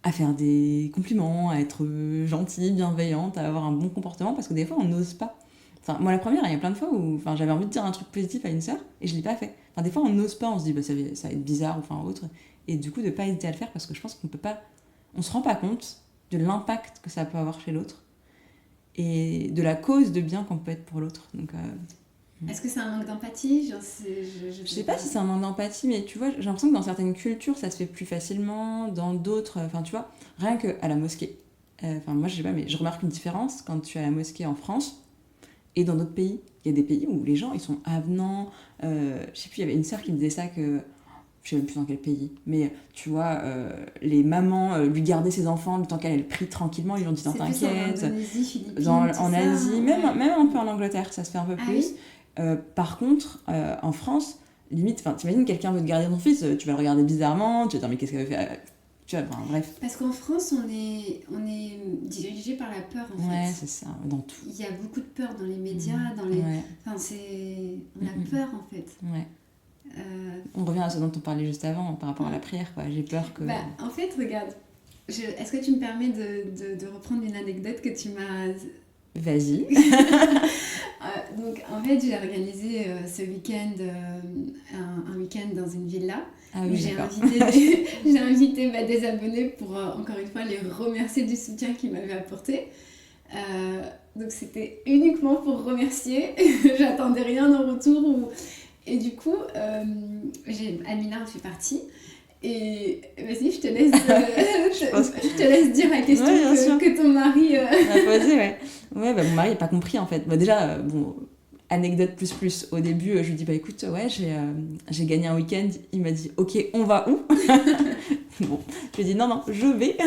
[SPEAKER 1] à faire des compliments, à être gentille, bienveillante, à avoir un bon comportement, parce que des fois, on n'ose pas. Enfin, moi, la première, il y a plein de fois où j'avais envie de dire un truc positif à une sœur et je l'ai pas fait. Enfin, des fois, on n'ose pas, on se dit ça va être bizarre ou autre. Et du coup, de pas hésiter à le faire parce que je pense qu'on peut pas. On se rend pas compte de l'impact que ça peut avoir chez l'autre et de la cause de bien qu'on peut être pour l'autre. Donc,
[SPEAKER 2] est-ce que c'est un manque d'empathie?
[SPEAKER 1] Je sais pas si c'est un manque d'empathie, mais tu vois, j'ai l'impression que dans certaines cultures, ça se fait plus facilement, dans d'autres, tu vois, rien qu'à la mosquée. Moi, je sais pas, mais je remarque une différence quand tu es à la mosquée en France et dans d'autres pays. Il y a des pays où les gens, ils sont avenants. Je sais plus, il y avait une sœur qui me disait ça que... Je sais même plus dans quel pays. Mais tu vois, les mamans lui gardaient ses enfants le temps qu'elle prie tranquillement. Ils lui ont dit, non, t'inquiète.
[SPEAKER 2] En Indonésie, Philippines,
[SPEAKER 1] en Asie, même un peu en Angleterre, ça se fait un peu plus.
[SPEAKER 2] Oui.
[SPEAKER 1] Par contre, en France, limite, t'imagines quelqu'un veut te garder ton fils, tu vas le regarder bizarrement, tu vas te dire, mais qu'est-ce qu'elle veut faire? Tu vois, bref.
[SPEAKER 2] Parce qu'en France, on est dirigé par la peur, en fait.
[SPEAKER 1] Ouais, c'est ça, dans tout.
[SPEAKER 2] Il y a beaucoup de peur dans les médias, dans les...
[SPEAKER 1] Ouais.
[SPEAKER 2] Enfin, on a peur, en fait.
[SPEAKER 1] Ouais. On revient à ce dont on parlait juste avant, par rapport à la prière, quoi. J'ai peur que...
[SPEAKER 2] en fait, regarde, est-ce que tu me permets de reprendre une anecdote que tu m'as...
[SPEAKER 1] Vas-y.
[SPEAKER 2] Donc, en fait, j'ai organisé ce week-end, un week-end dans une villa.
[SPEAKER 1] Ah oui,
[SPEAKER 2] j'ai invité des abonnés pour, encore une fois, les remercier du soutien qu'ils m'avaient apporté. Donc, c'était uniquement pour remercier. J'attendais rien en retour. Et du coup, Amina en fait partie. Et vas-y, je te laisse, je te laisse dire la question que ton mari
[SPEAKER 1] m'a posée. Ouais, mon mari n'a pas compris en fait. Déjà, anecdote plus. Au début, je lui dis écoute, j'ai gagné un week-end. Il m'a dit ok, on va où? Bon, je lui ai dit non, je vais.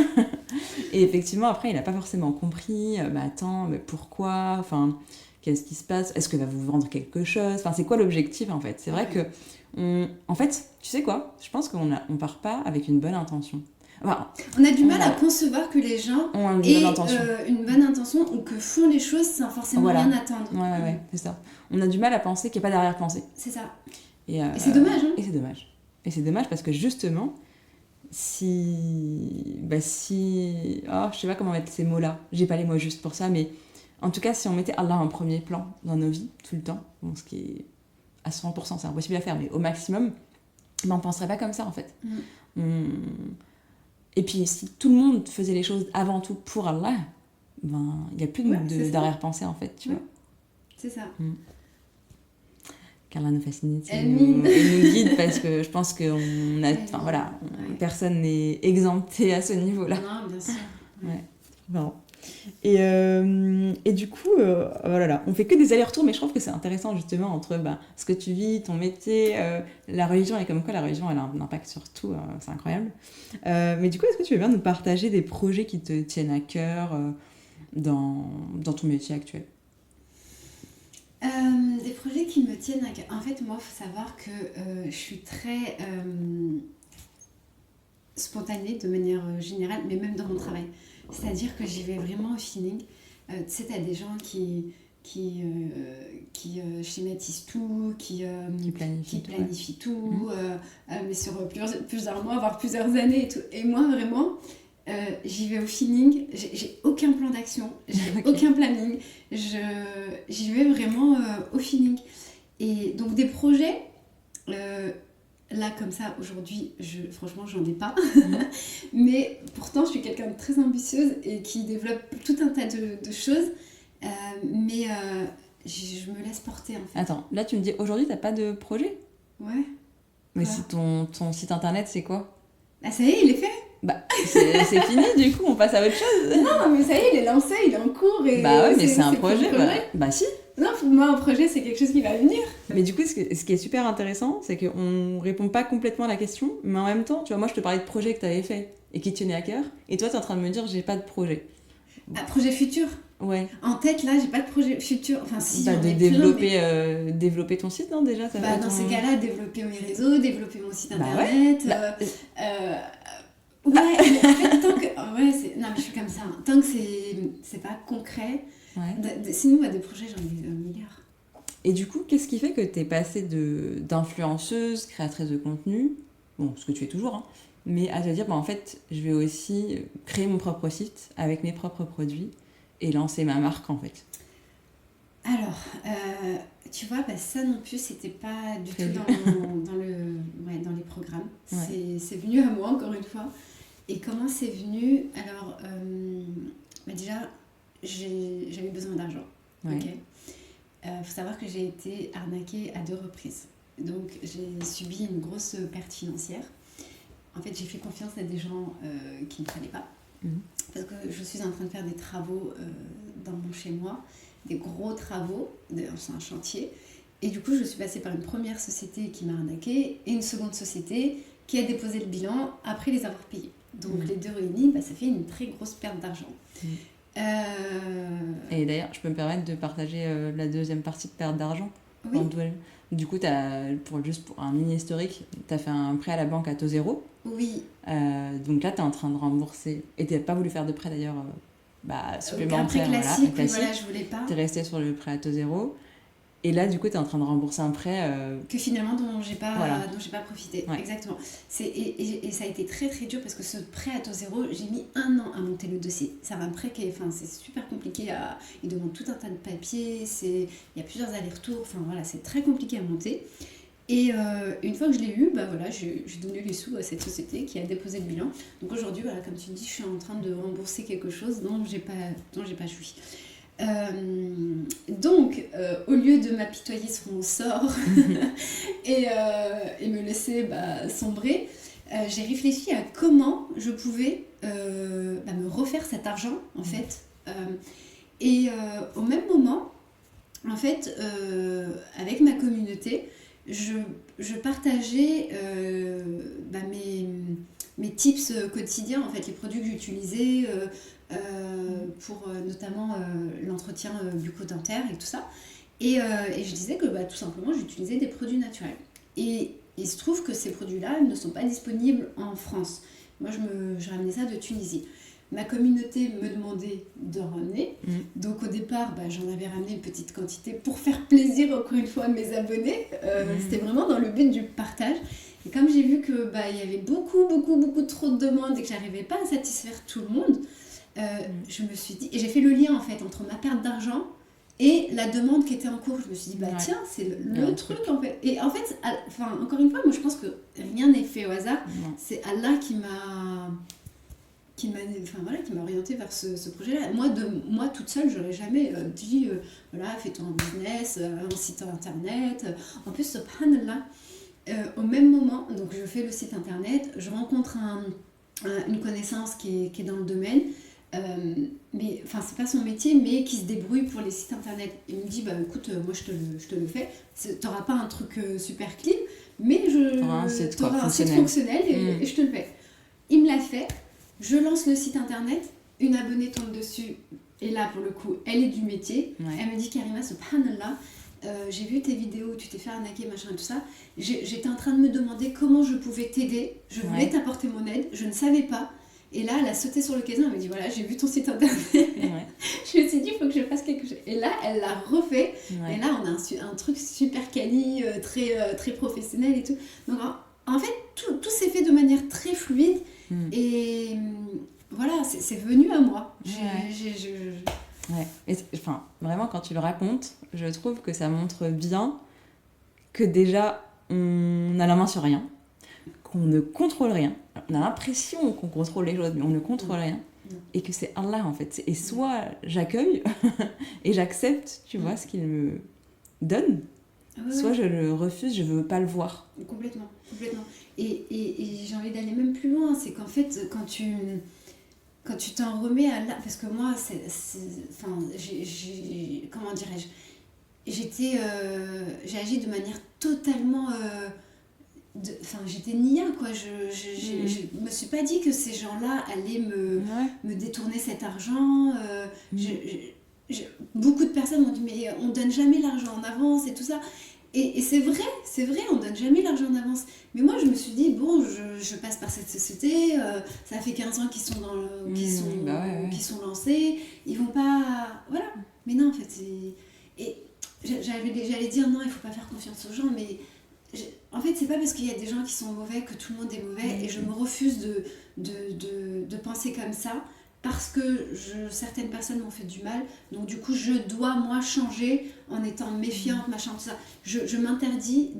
[SPEAKER 1] Et effectivement, après, il n'a pas forcément compris. Attends, mais pourquoi? Enfin, qu'est-ce qui se passe? Est-ce que va vous vendre quelque chose? Enfin, c'est quoi l'objectif en fait? C'est vrai que en fait, tu sais quoi? Je pense qu'on part pas avec une bonne intention.
[SPEAKER 2] On a du mal à concevoir que les gens
[SPEAKER 1] ont
[SPEAKER 2] une bonne intention ou que font les choses sans forcément rien attendre.
[SPEAKER 1] Ouais, c'est ça. On a du mal à penser qu'il n'y a pas d'arrière-pensée.
[SPEAKER 2] C'est ça.
[SPEAKER 1] Et
[SPEAKER 2] c'est dommage. Hein.
[SPEAKER 1] Et c'est dommage. Et c'est dommage parce que justement, si... je sais pas comment mettre ces mots-là. J'ai pas les mots justes pour ça, mais en tout cas, si on mettait Allah en premier plan dans nos vies, tout le temps, ce qui est à 100%, c'est impossible à faire, mais au maximum, on penserait pas comme ça, en fait. Et puis, si tout le monde faisait les choses avant tout pour Allah, il n'y a plus d'arrière-pensée, en fait, tu vois.
[SPEAKER 2] C'est ça.
[SPEAKER 1] Qu'Allah nous facilite et nous guide, parce que je pense que personne n'est exempté à ce niveau-là.
[SPEAKER 2] Non, bien sûr.
[SPEAKER 1] Ouais. Bon. Et du coup, on fait que des allers-retours, mais je trouve que c'est intéressant justement entre ce que tu vis, ton métier, la religion, et comme quoi la religion elle a un impact sur tout, c'est incroyable. Mais du coup, est-ce que tu veux bien nous partager des projets qui te tiennent à cœur dans ton métier actuel?
[SPEAKER 2] Des projets qui me tiennent à cœur. En fait, moi, il faut savoir que je suis très spontanée de manière générale, mais même dans mon travail. C'est-à-dire que j'y vais vraiment au feeling. Tu sais, t'as des gens qui schématisent tout, qui planifient tout, mais sur plusieurs mois, voire plusieurs années et tout. Et moi, vraiment, j'y vais au feeling. J'ai aucun plan d'action, j'ai aucun planning. J'y vais vraiment au feeling. Et donc, des projets... Là, comme ça, aujourd'hui, franchement, j'en ai pas. Mais pourtant, je suis quelqu'un de très ambitieuse et qui développe tout un tas de choses. Mais je me laisse porter, en fait.
[SPEAKER 1] Attends, là, tu me dis, aujourd'hui, t'as pas de projet?
[SPEAKER 2] Ouais.
[SPEAKER 1] Mais si ton site internet, c'est quoi?
[SPEAKER 2] Ça y est, il est fait.
[SPEAKER 1] C'est fini, du coup, on passe à autre chose.
[SPEAKER 2] Non, mais ça y est, il est lancé, il est en cours. Et
[SPEAKER 1] mais c'est un projet. Si.
[SPEAKER 2] Non, pour moi, un projet, c'est quelque chose qui va venir.
[SPEAKER 1] Mais du coup, ce qui est super intéressant, c'est qu'on répond pas complètement à la question, mais en même temps, tu vois, moi, je te parlais de projets que tu avais fait et qui te tenaient à cœur, et toi, tu es en train de me dire, j'ai pas de projet.
[SPEAKER 2] Un projet futur.
[SPEAKER 1] Ouais.
[SPEAKER 2] En tête, là, j'ai pas de projet futur. Enfin, si,
[SPEAKER 1] Bah,
[SPEAKER 2] j'en
[SPEAKER 1] de
[SPEAKER 2] ai
[SPEAKER 1] développer,
[SPEAKER 2] plein, mais...
[SPEAKER 1] développer ton site, non, déjà ça
[SPEAKER 2] Bah, dans ces cas-là, développer mes réseaux, développer mon site internet. Ouais, mais en fait, tant que... Ouais, non, mais je suis comme ça. Hein. Tant que c'est pas concret...
[SPEAKER 1] Ouais.
[SPEAKER 2] Sinon, des projets, j'en ai un milliard.
[SPEAKER 1] Et du coup, qu'est-ce qui fait que t'es passée d'influenceuse, créatrice de contenu, bon, ce que tu fais toujours, hein, mais à te dire, bah, en fait, je vais aussi créer mon propre site avec mes propres produits et lancer ma marque, en fait.
[SPEAKER 2] Alors, tu vois, ça non plus, c'était pas du tout dans les programmes.
[SPEAKER 1] Ouais.
[SPEAKER 2] C'est venu à moi, encore une fois. Et comment c'est venu? Alors, déjà, j'avais besoin d'argent.
[SPEAKER 1] Ouais.
[SPEAKER 2] Okay. Faut savoir que j'ai été arnaquée à 2 reprises. Donc, j'ai subi une grosse perte financière. En fait, j'ai fait confiance à des gens qu'il ne fallait pas. Parce que je suis en train de faire des travaux dans mon chez-moi, des gros travaux, c'est un chantier. Et du coup, je suis passée par une première société qui m'a arnaquée et une seconde société qui a déposé le bilan après les avoir payés. Donc, les deux réunis, ça fait une très grosse perte d'argent.
[SPEAKER 1] Et d'ailleurs, je peux me permettre de partager la deuxième partie de perte d'argent.
[SPEAKER 2] Oui.
[SPEAKER 1] Du coup, juste pour un mini historique, tu as fait un prêt à la banque à taux zéro.
[SPEAKER 2] Oui.
[SPEAKER 1] Donc là, tu es en train de rembourser. Et tu n'as pas voulu faire de prêt d'ailleurs supplémentaire.
[SPEAKER 2] Un prêt classique,
[SPEAKER 1] classique.
[SPEAKER 2] Voilà, je voulais pas.
[SPEAKER 1] Tu es resté sur le prêt à taux zéro. Et là, du coup, tu es en train de rembourser un prêt...
[SPEAKER 2] que finalement, dont j'ai pas profité.
[SPEAKER 1] Ouais.
[SPEAKER 2] Exactement. Et ça a été très très dur parce que ce prêt à taux zéro, j'ai mis 1 an à monter le dossier. C'est un prêt c'est super compliqué. Il demande tout un tas de papiers, il y a plusieurs allers-retours. Enfin voilà, c'est très compliqué à monter. Et une fois que je l'ai eu, j'ai donné les sous à cette société qui a déposé le bilan. Donc aujourd'hui, voilà, comme tu dis, je suis en train de rembourser quelque chose dont j'ai pas joui. Donc, au lieu de m'apitoyer sur mon sort et me laisser sombrer, j'ai réfléchi à comment je pouvais me refaire cet argent, en fait. Au même moment, en fait, avec ma communauté, je partageais mes tips quotidiens, en fait, les produits que j'utilisais pour notamment l'entretien bucco-dentaire et tout ça. Et je disais que tout simplement, j'utilisais des produits naturels. Et il se trouve que ces produits-là ne sont pas disponibles en France. Moi, je ramenais ça de Tunisie. Ma communauté me demandait de ramener. Donc au départ, j'en avais ramené une petite quantité pour faire plaisir encore une fois à mes abonnés. C'était vraiment dans le but du partage. Et comme j'ai vu que il y avait beaucoup trop de demandes et que j'arrivais pas à satisfaire tout le monde, je me suis dit, et j'ai fait le lien en fait entre ma perte d'argent et la demande qui était en cours. Je me suis dit, tiens, c'est le truc en fait. Et en fait, encore une fois, moi je pense que rien n'est fait au hasard. Non. C'est Allah qui m'a orientée vers ce projet-là. Moi toute seule, j'aurais jamais dit, fais ton business, un site internet. En plus, subhanallah, au même moment, donc je fais le site internet, je rencontre une connaissance qui est dans le domaine, mais c'est pas son métier, mais qui se débrouille pour les sites internet. Il me dit, écoute, moi je te le fais. T'auras pas un truc super clean, mais t'auras un site fonctionnel et je te le fais. Il me l'a fait. Je lance le site internet, une abonnée tombe dessus, et là pour le coup, elle est du métier. Ouais. Elle me dit, Karima, subhanallah, j'ai vu tes vidéos, tu t'es fait arnaquer, machin, tout ça. J'étais en train de me demander comment je pouvais t'aider. Je voulais t'apporter mon aide, je ne savais pas. Et là, elle a sauté sur l'occasion, elle m'a dit, voilà, j'ai vu ton site internet. Je me suis dit, il faut que je fasse quelque chose. Et là, elle l'a refait. Ouais. Et là, on a un truc super quali, très professionnel et tout. Donc, en fait, tout s'est fait de manière très fluide. Et voilà, c'est venu à moi.
[SPEAKER 1] Ouais. Et, vraiment, quand tu le racontes, je trouve que ça montre bien que déjà, on a la main sur rien, qu'on ne contrôle rien. On a l'impression qu'on contrôle les choses, mais on ne contrôle rien. Et que c'est Allah, en fait. Et soit j'accueille et j'accepte, tu vois, ce qu'il me donne, soit je le refuse, je ne veux pas le voir.
[SPEAKER 2] Complètement. Et j'ai envie d'aller même plus loin. C'est qu'en fait, quand tu t'en remets à Allah, parce que moi, comment dirais-je, j'ai agi de manière totalement... j'étais nia, quoi. Je me suis pas dit que ces gens-là allaient me détourner cet argent. Beaucoup de personnes m'ont dit, mais on donne jamais l'argent en avance et tout ça. Et c'est vrai, on donne jamais l'argent en avance. Mais moi, je me suis dit, bon, je passe par cette société, ça fait 15 ans qu'ils sont, qu'ils sont lancés, ils vont pas... Voilà. Mais non, en fait, et j'allais dire, non, il faut pas faire confiance aux gens, mais... En fait, c'est pas parce qu'il y a des gens qui sont mauvais que tout le monde est mauvais, et je me refuse de penser comme ça, parce que certaines personnes m'ont fait du mal, donc du coup je dois moi changer en étant méfiante, machin, tout ça. Je m'interdis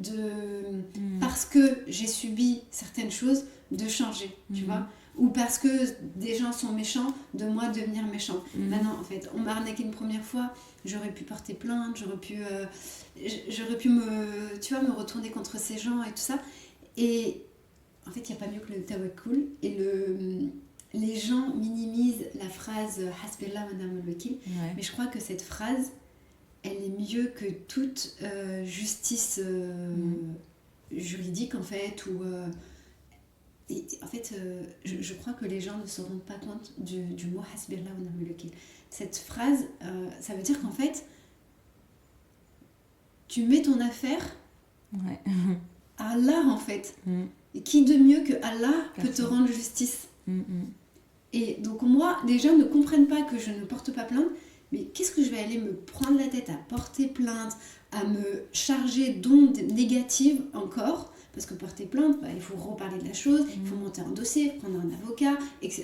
[SPEAKER 2] parce que j'ai subi certaines choses, de changer, tu vois, ou parce que des gens sont méchants, de moi devenir méchant. Maintenant, en fait, on m'a arnaqué une première fois, j'aurais pu porter plainte, j'aurais pu me retourner contre ces gens et tout ça. Et en fait, il n'y a pas mieux que le tawakkul. Et les gens minimisent la phrase Hasbellah wa ni'mal wakil. Mais je crois que cette phrase, elle est mieux que toute justice juridique, en fait, ou... en fait, je crois que les gens ne se rendent pas compte du mot Hasbellah wa ni'mal wakil. Cette phrase, ça veut dire qu'en fait, tu mets ton affaire à Allah, en fait. Et qui de mieux que Allah peut te rendre justice. Et donc moi, les gens ne comprennent pas que je ne porte pas plainte, mais qu'est-ce que je vais aller me prendre la tête à porter plainte, à me charger d'ondes négatives encore, parce que porter plainte, il faut reparler de la chose, il faut monter un dossier, prendre un avocat,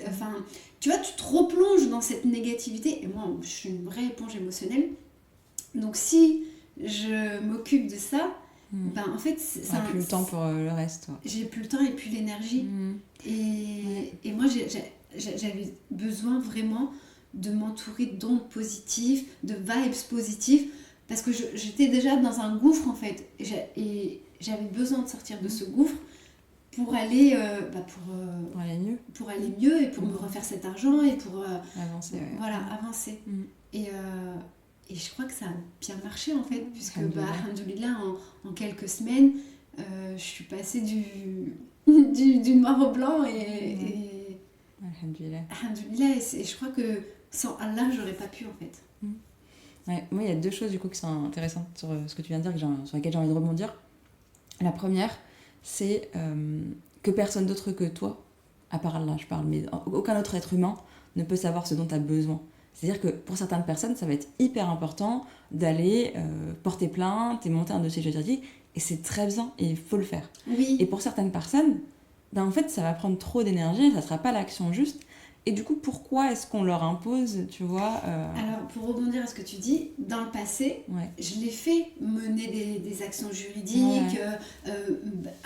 [SPEAKER 2] enfin, tu vois, tu te replonges dans cette négativité, et moi, je suis une vraie éponge émotionnelle, donc si je m'occupe de ça, en fait,
[SPEAKER 1] ça plus le temps pour le reste, toi.
[SPEAKER 2] J'ai plus le temps et plus l'énergie, et moi, j'avais besoin vraiment de m'entourer d'ondes positives, de vibes positives, parce que j'étais déjà dans un gouffre, en fait, et j'avais besoin de sortir de ce gouffre pour aller
[SPEAKER 1] pour aller mieux
[SPEAKER 2] et pour me refaire cet argent et pour
[SPEAKER 1] avancer,
[SPEAKER 2] avancer. Et je crois que ça a bien marché, en fait, puisque alhamdoulilah, en quelques semaines, je suis passée du noir au blanc et alhamdoulilah, et je crois que sans Allah, j'aurais pas pu, en fait.
[SPEAKER 1] Ouais, moi, il y a deux choses du coup qui sont intéressantes sur ce que tu viens de dire, sur lesquelles j'ai envie de rebondir. La première, c'est que personne d'autre que toi, à part Allah, je parle, mais aucun autre être humain ne peut savoir ce dont tu as besoin. C'est-à-dire que pour certaines personnes, ça va être hyper important d'aller porter plainte et monter un dossier juridique, et c'est très bien, et il faut le faire.
[SPEAKER 2] Oui.
[SPEAKER 1] Et pour certaines personnes, en fait, ça va prendre trop d'énergie, ça ne sera pas l'action juste. Et du coup, pourquoi est-ce qu'on leur impose, tu vois
[SPEAKER 2] Alors, pour rebondir à ce que tu dis, dans le passé, je l'ai fait mener des actions juridiques,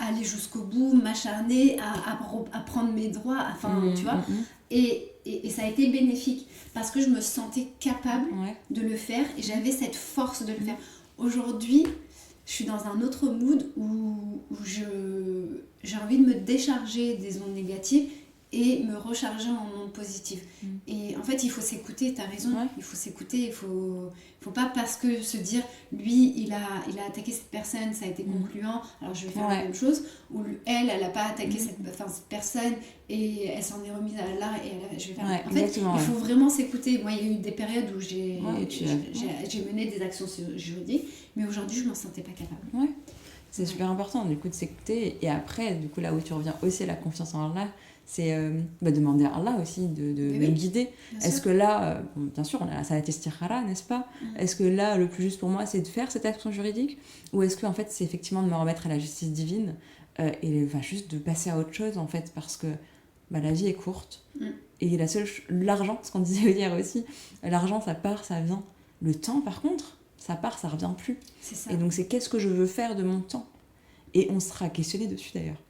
[SPEAKER 2] aller jusqu'au bout, m'acharner à prendre mes droits, tu vois. Et ça a été bénéfique, parce que je me sentais capable de le faire, et j'avais cette force de le faire. Aujourd'hui, je suis dans un autre mood où j'ai envie de me décharger des ondes négatives, et me recharger en ondes positives. Et en fait, il faut s'écouter, t'as raison, il faut s'écouter, il faut pas parce que se dire, lui, il a attaqué cette personne, ça a été concluant, alors je vais faire la même chose, ou elle a pas attaqué cette personne, et elle s'en est remise à Allah, et je vais faire... En fait, il faut vraiment s'écouter. Moi, il y a eu des périodes où j'ai mené des actions juridiques, mais aujourd'hui, je m'en sentais pas capable.
[SPEAKER 1] C'est super important, du coup, de s'écouter, et après, du coup, là où tu reviens aussi à la confiance en Allah, c'est demander à Allah aussi de guider. Est-ce que là, bien sûr, on a la salat istikhara, n'est-ce pas ? Est-ce que là, le plus juste pour moi, c'est de faire cette action juridique ? Ou est-ce que en fait, c'est effectivement de me remettre à la justice divine et juste de passer à autre chose, en fait, parce que la vie est courte. Et l'argent, ce qu'on disait hier aussi, l'argent, ça part, ça vient. Le temps, par contre, ça part, ça revient plus.
[SPEAKER 2] C'est ça.
[SPEAKER 1] Et donc, c'est qu'est-ce que je veux faire de mon temps ? Et on sera questionné dessus, d'ailleurs.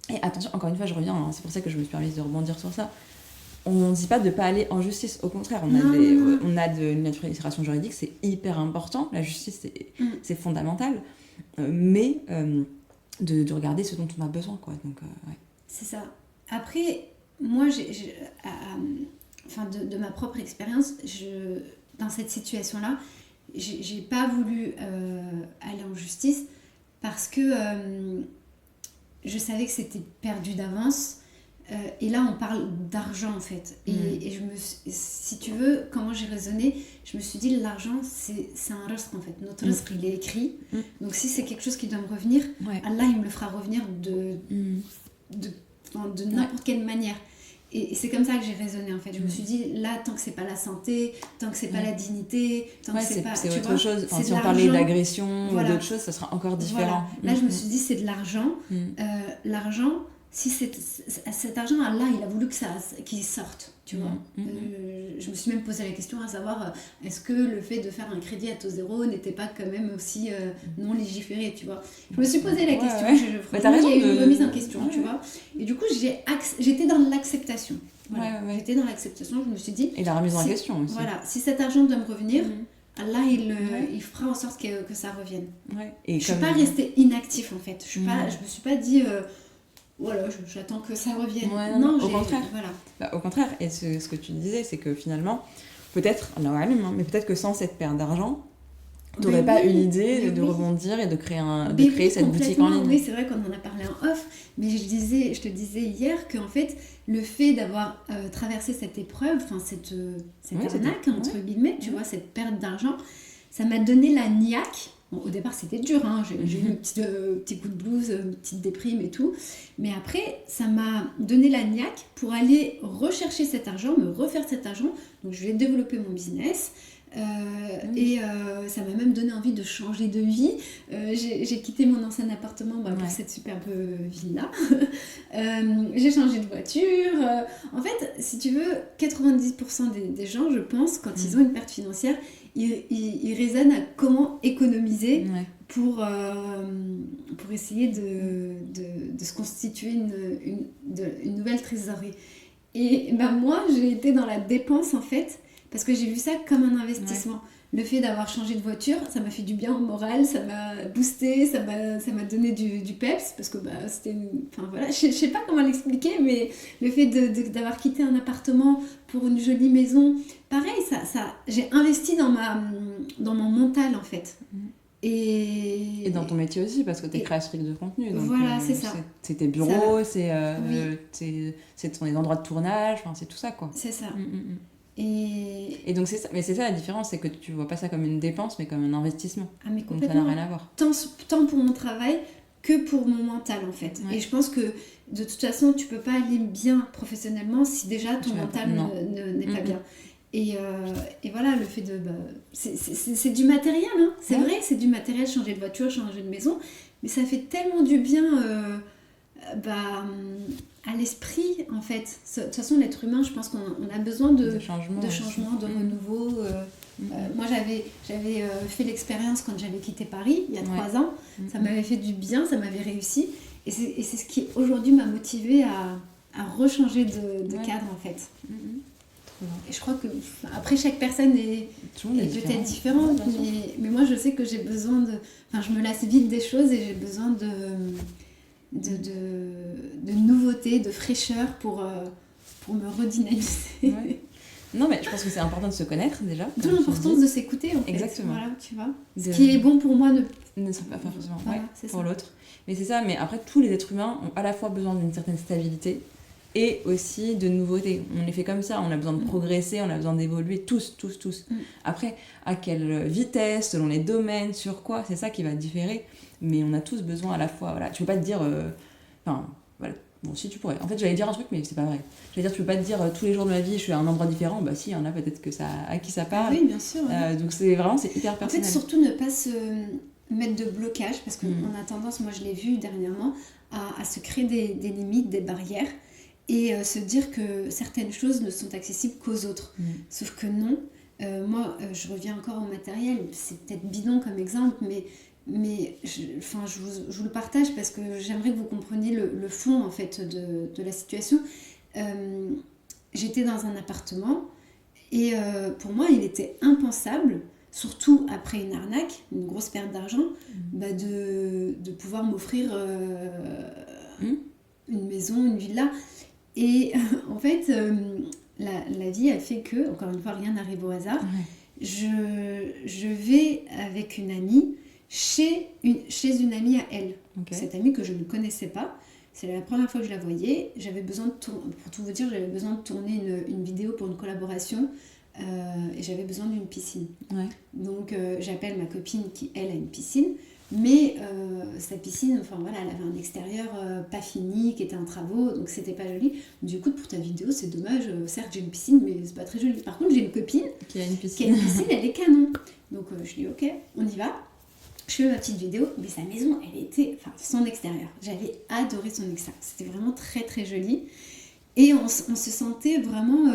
[SPEAKER 1] Et attention, encore une fois, je reviens, c'est pour ça que je me suis permise de rebondir sur ça. On ne dit pas de ne pas aller en justice, au contraire, on a de l'illustration juridique, c'est hyper important, la justice, c'est fondamental, mais de regarder ce dont on a besoin, quoi. Donc,
[SPEAKER 2] C'est ça. Après, moi, de ma propre expérience, dans cette situation-là, j'ai pas voulu aller en justice parce que je savais que c'était perdu d'avance. Et là, on parle d'argent, en fait. Et si tu veux, comment j'ai raisonné, je me suis dit, l'argent, c'est un risque, en fait. Notre risque, il est écrit. Donc, si c'est quelque chose qui doit me revenir, Allah, il me le fera revenir de n'importe quelle manière. Et c'est comme ça que j'ai raisonné, en fait. Je me suis dit, là, tant que c'est pas la santé, tant que c'est pas la dignité, tant que c'est pas...
[SPEAKER 1] C'est autre chose. Enfin, si on parlait d'agression ou d'autre chose, ça sera encore différent.
[SPEAKER 2] Là, je me suis dit, c'est de l'argent. L'argent... Si cet argent, Allah, il a voulu qu'il sorte, tu vois. Je me suis même posé la question à savoir, est-ce que le fait de faire un crédit à taux zéro n'était pas quand même aussi non légiféré, tu vois. Je me suis posé la question, franchement, il y a eu une remise en question, tu vois. Et du coup, j'étais dans l'acceptation. Voilà. J'étais dans l'acceptation, je me suis dit...
[SPEAKER 1] Et la remise en question aussi.
[SPEAKER 2] Voilà, si cet argent doit me revenir... Allah, il fera en sorte que ça revienne. Et je ne suis pas restée inactif, en fait. Je me suis pas dit... voilà, j'attends que ça revienne.
[SPEAKER 1] Non, au contraire. Voilà. Au contraire, et ce que tu disais, c'est que finalement, peut-être, mais peut-être que sans cette perte d'argent, tu n'aurais pas eu l'idée de rebondir et de créer cette boutique en ligne.
[SPEAKER 2] Oui, c'est vrai qu'on en a parlé en off, mais je te disais hier qu'en fait, le fait d'avoir traversé cette épreuve, cette arnaque, entre guillemets, tu vois, cette perte d'argent, ça m'a donné la niaque. Bon, au départ, c'était dur, hein. J'ai eu un petit coup de blues, une petite déprime et tout. Mais après, ça m'a donné la niaque pour aller rechercher cet argent, me refaire cet argent. Donc, je vais développer mon business. Et ça m'a même donné envie de changer de vie. J'ai quitté mon ancien appartement pour cette superbe ville-là. J'ai changé de voiture. En fait, si tu veux, 90% des gens, je pense, quand ils ont une perte financière, ils raisonnent à comment économiser pour essayer de se constituer une nouvelle trésorerie. Et moi, j'ai été dans la dépense, en fait, parce que j'ai vu ça comme un investissement. Le fait d'avoir changé de voiture, ça m'a fait du bien au moral, ça m'a boosté, ça m'a donné du peps, parce que c'était enfin voilà, je sais pas comment l'expliquer, mais le fait d'avoir quitté un appartement pour une jolie maison, pareil, j'ai investi dans mon mental, en fait. Et
[SPEAKER 1] dans ton métier aussi, parce que tu es créatrice de contenu. Donc
[SPEAKER 2] voilà, c'est ça.
[SPEAKER 1] C'est tes bureaux, c'est ton endroits de tournage, c'est tout ça, quoi.
[SPEAKER 2] C'est ça.
[SPEAKER 1] Et donc c'est ça, mais c'est ça la différence, c'est que tu vois pas ça comme une dépense, mais comme un investissement.
[SPEAKER 2] Ah, mais
[SPEAKER 1] complètement. Donc ça n'a rien à voir.
[SPEAKER 2] Tant pour mon travail que pour mon mental, en fait. Et je pense que de toute façon, tu peux pas aller bien professionnellement si déjà ton mental n'est pas bien. Et voilà, le fait de... c'est du matériel, hein. C'est vrai, c'est du matériel, changer de voiture, changer de maison, mais ça fait tellement du bien à l'esprit, en fait. De toute façon, l'être humain, je pense qu'on a besoin de changement, de renouveau. Moi, j'avais fait l'expérience quand j'avais quitté Paris, il y a 3 ans. Ça m'avait fait du bien, ça m'avait réussi. Et c'est ce qui, aujourd'hui, m'a motivée à rechanger de cadre, en fait. Et je crois que après chaque personne est peut-être différente, mais moi je sais que j'ai besoin je me lasse vite des choses et j'ai besoin de nouveautés, de fraîcheur pour me redynamiser.
[SPEAKER 1] Non, mais je pense que c'est important de se connaître déjà.
[SPEAKER 2] D'où l'importance de s'écouter, en fait.
[SPEAKER 1] Exactement.
[SPEAKER 2] Voilà, tu vois. Ce qui est bon pour moi
[SPEAKER 1] ne sera pas forcément pour l'autre. Mais c'est ça, mais après tous les êtres humains ont à la fois besoin d'une certaine stabilité et aussi de nouveautés. On est fait comme ça, on a besoin de progresser, on a besoin d'évoluer, tous. Après, à quelle vitesse, selon les domaines, sur quoi, c'est ça qui va différer, mais on a tous besoin à la fois, voilà. Tu peux pas te dire... voilà. Bon, si tu pourrais. En fait, j'allais dire un truc, mais c'est pas vrai. J'allais dire, tu peux pas te dire, tous les jours de ma vie, je suis à un endroit différent. Bah si, il y en a peut-être à qui ça parle.
[SPEAKER 2] Oui, bien sûr.
[SPEAKER 1] Donc c'est hyper personnel.
[SPEAKER 2] En fait, surtout ne pas se mettre de blocage, parce qu'on a tendance, moi je l'ai vu dernièrement, à se créer des limites, des barrières, et se dire que certaines choses ne sont accessibles qu'aux autres. Sauf que non. Moi, je reviens encore au matériel, c'est peut-être bidon comme exemple, mais je vous le partage parce que j'aimerais que vous compreniez le fond, en fait, de la situation. J'étais dans un appartement et pour moi, il était impensable, surtout après une arnaque, une grosse perte d'argent, de pouvoir m'offrir une maison, une villa. Et en fait, la vie a fait que, encore une fois, rien n'arrive au hasard. je vais avec une amie chez une amie à elle.
[SPEAKER 1] Okay.
[SPEAKER 2] Cette amie que je ne connaissais pas. C'est la première fois que je la voyais. J'avais besoin de pour tout vous dire, j'avais besoin de tourner une vidéo pour une collaboration et j'avais besoin d'une piscine.
[SPEAKER 1] Ouais.
[SPEAKER 2] Donc j'appelle ma copine qui, elle, a une piscine. Mais sa piscine, enfin voilà, elle avait un extérieur pas fini, qui était en travaux, donc c'était pas joli. Du coup, pour ta vidéo, c'est dommage. Certes, j'ai une piscine, mais c'est pas très joli. Par contre, j'ai une copine
[SPEAKER 1] qui a une piscine,
[SPEAKER 2] elle est canon. Donc je dis ok, on y va. Je fais ma petite vidéo, mais sa maison, elle était, enfin son extérieur. J'avais adoré son extérieur. C'était vraiment très très joli. Et on se sentait vraiment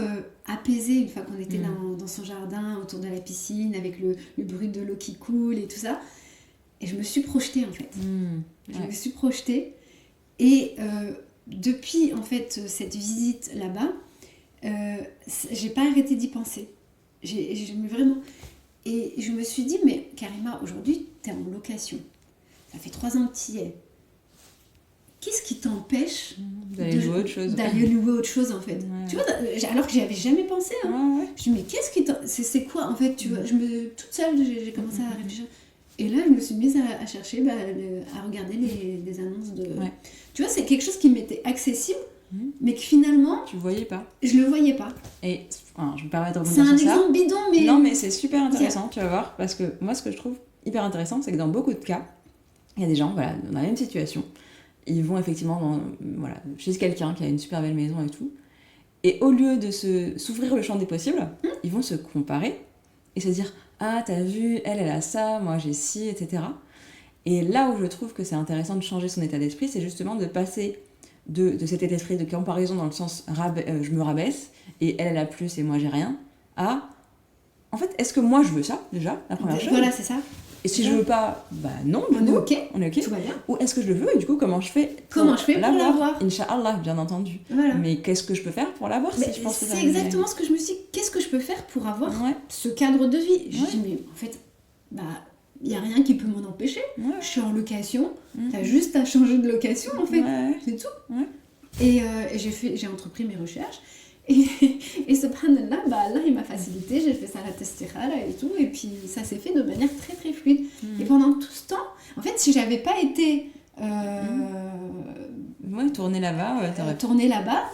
[SPEAKER 2] apaisé une fois qu'on était dans son jardin, autour de la piscine, avec le bruit de l'eau qui coule et tout ça. Et je me suis projetée en fait. Je me suis projetée. Et depuis en fait cette visite là-bas, j'ai pas arrêté d'y penser. Vraiment. Et je me suis dit, mais Karima, aujourd'hui, t'es en location. Ça fait 3 ans que t'y es. Qu'est-ce qui t'empêche
[SPEAKER 1] d'aller louer autre chose?
[SPEAKER 2] D'aller louer autre chose en fait.
[SPEAKER 1] Ouais.
[SPEAKER 2] Tu vois, alors que j'y avais jamais pensé. Hein.
[SPEAKER 1] Ouais.
[SPEAKER 2] Je me dis, mais qu'est-ce qui c'est quoi en fait, tu vois, toute seule, j'ai commencé à réfléchir. Et là, je me suis mise à chercher, à regarder les annonces de...
[SPEAKER 1] Ouais.
[SPEAKER 2] Tu vois, c'est quelque chose qui m'était accessible, mais que finalement...
[SPEAKER 1] Tu voyais pas.
[SPEAKER 2] Je le voyais pas.
[SPEAKER 1] Et enfin, je me permets de rebondir
[SPEAKER 2] sur ça.
[SPEAKER 1] C'est un
[SPEAKER 2] exemple bidon, mais...
[SPEAKER 1] Non, mais c'est super intéressant, tu vas voir. Parce que moi, ce que je trouve hyper intéressant, c'est que dans beaucoup de cas, il y a des gens, voilà, dans la même situation. Ils vont effectivement chez quelqu'un qui a une super belle maison et tout. Et au lieu de s'ouvrir le champ des possibles, ils vont se comparer et se dire « Ah, t'as vu, elle a ça, moi j'ai ci, etc. » Et là où je trouve que c'est intéressant de changer son état d'esprit, c'est justement de passer de cet état d'esprit de comparaison dans le sens je me rabaisse et elle a plus et moi j'ai rien, à en fait, est-ce que moi je veux ça déjà, la première chose?
[SPEAKER 2] Voilà, c'est ça.
[SPEAKER 1] Et si je veux pas, non,
[SPEAKER 2] on est ok.
[SPEAKER 1] Tout va bien. Ou est-ce que je le veux et du coup comment je fais pour
[SPEAKER 2] l'avoir?
[SPEAKER 1] Inch'Allah, bien entendu.
[SPEAKER 2] Voilà.
[SPEAKER 1] Mais qu'est-ce que je peux faire pour l'avoir?
[SPEAKER 2] C'est exactement ce que je me suis dit. Qu'est-ce que je peux faire pour avoir ce cadre de vie? Je dis mais en fait, il n'y a rien qui peut m'en empêcher. Je suis en location. T'as juste à changer de location en fait. C'est tout. Et j'ai entrepris mes recherches. Et subhanallah, Allah il m'a facilité, j'ai fait ça à la testikhara et tout, et puis ça s'est fait de manière très très fluide. Et pendant tout ce temps, en fait, si j'avais pas été
[SPEAKER 1] tourner là-bas,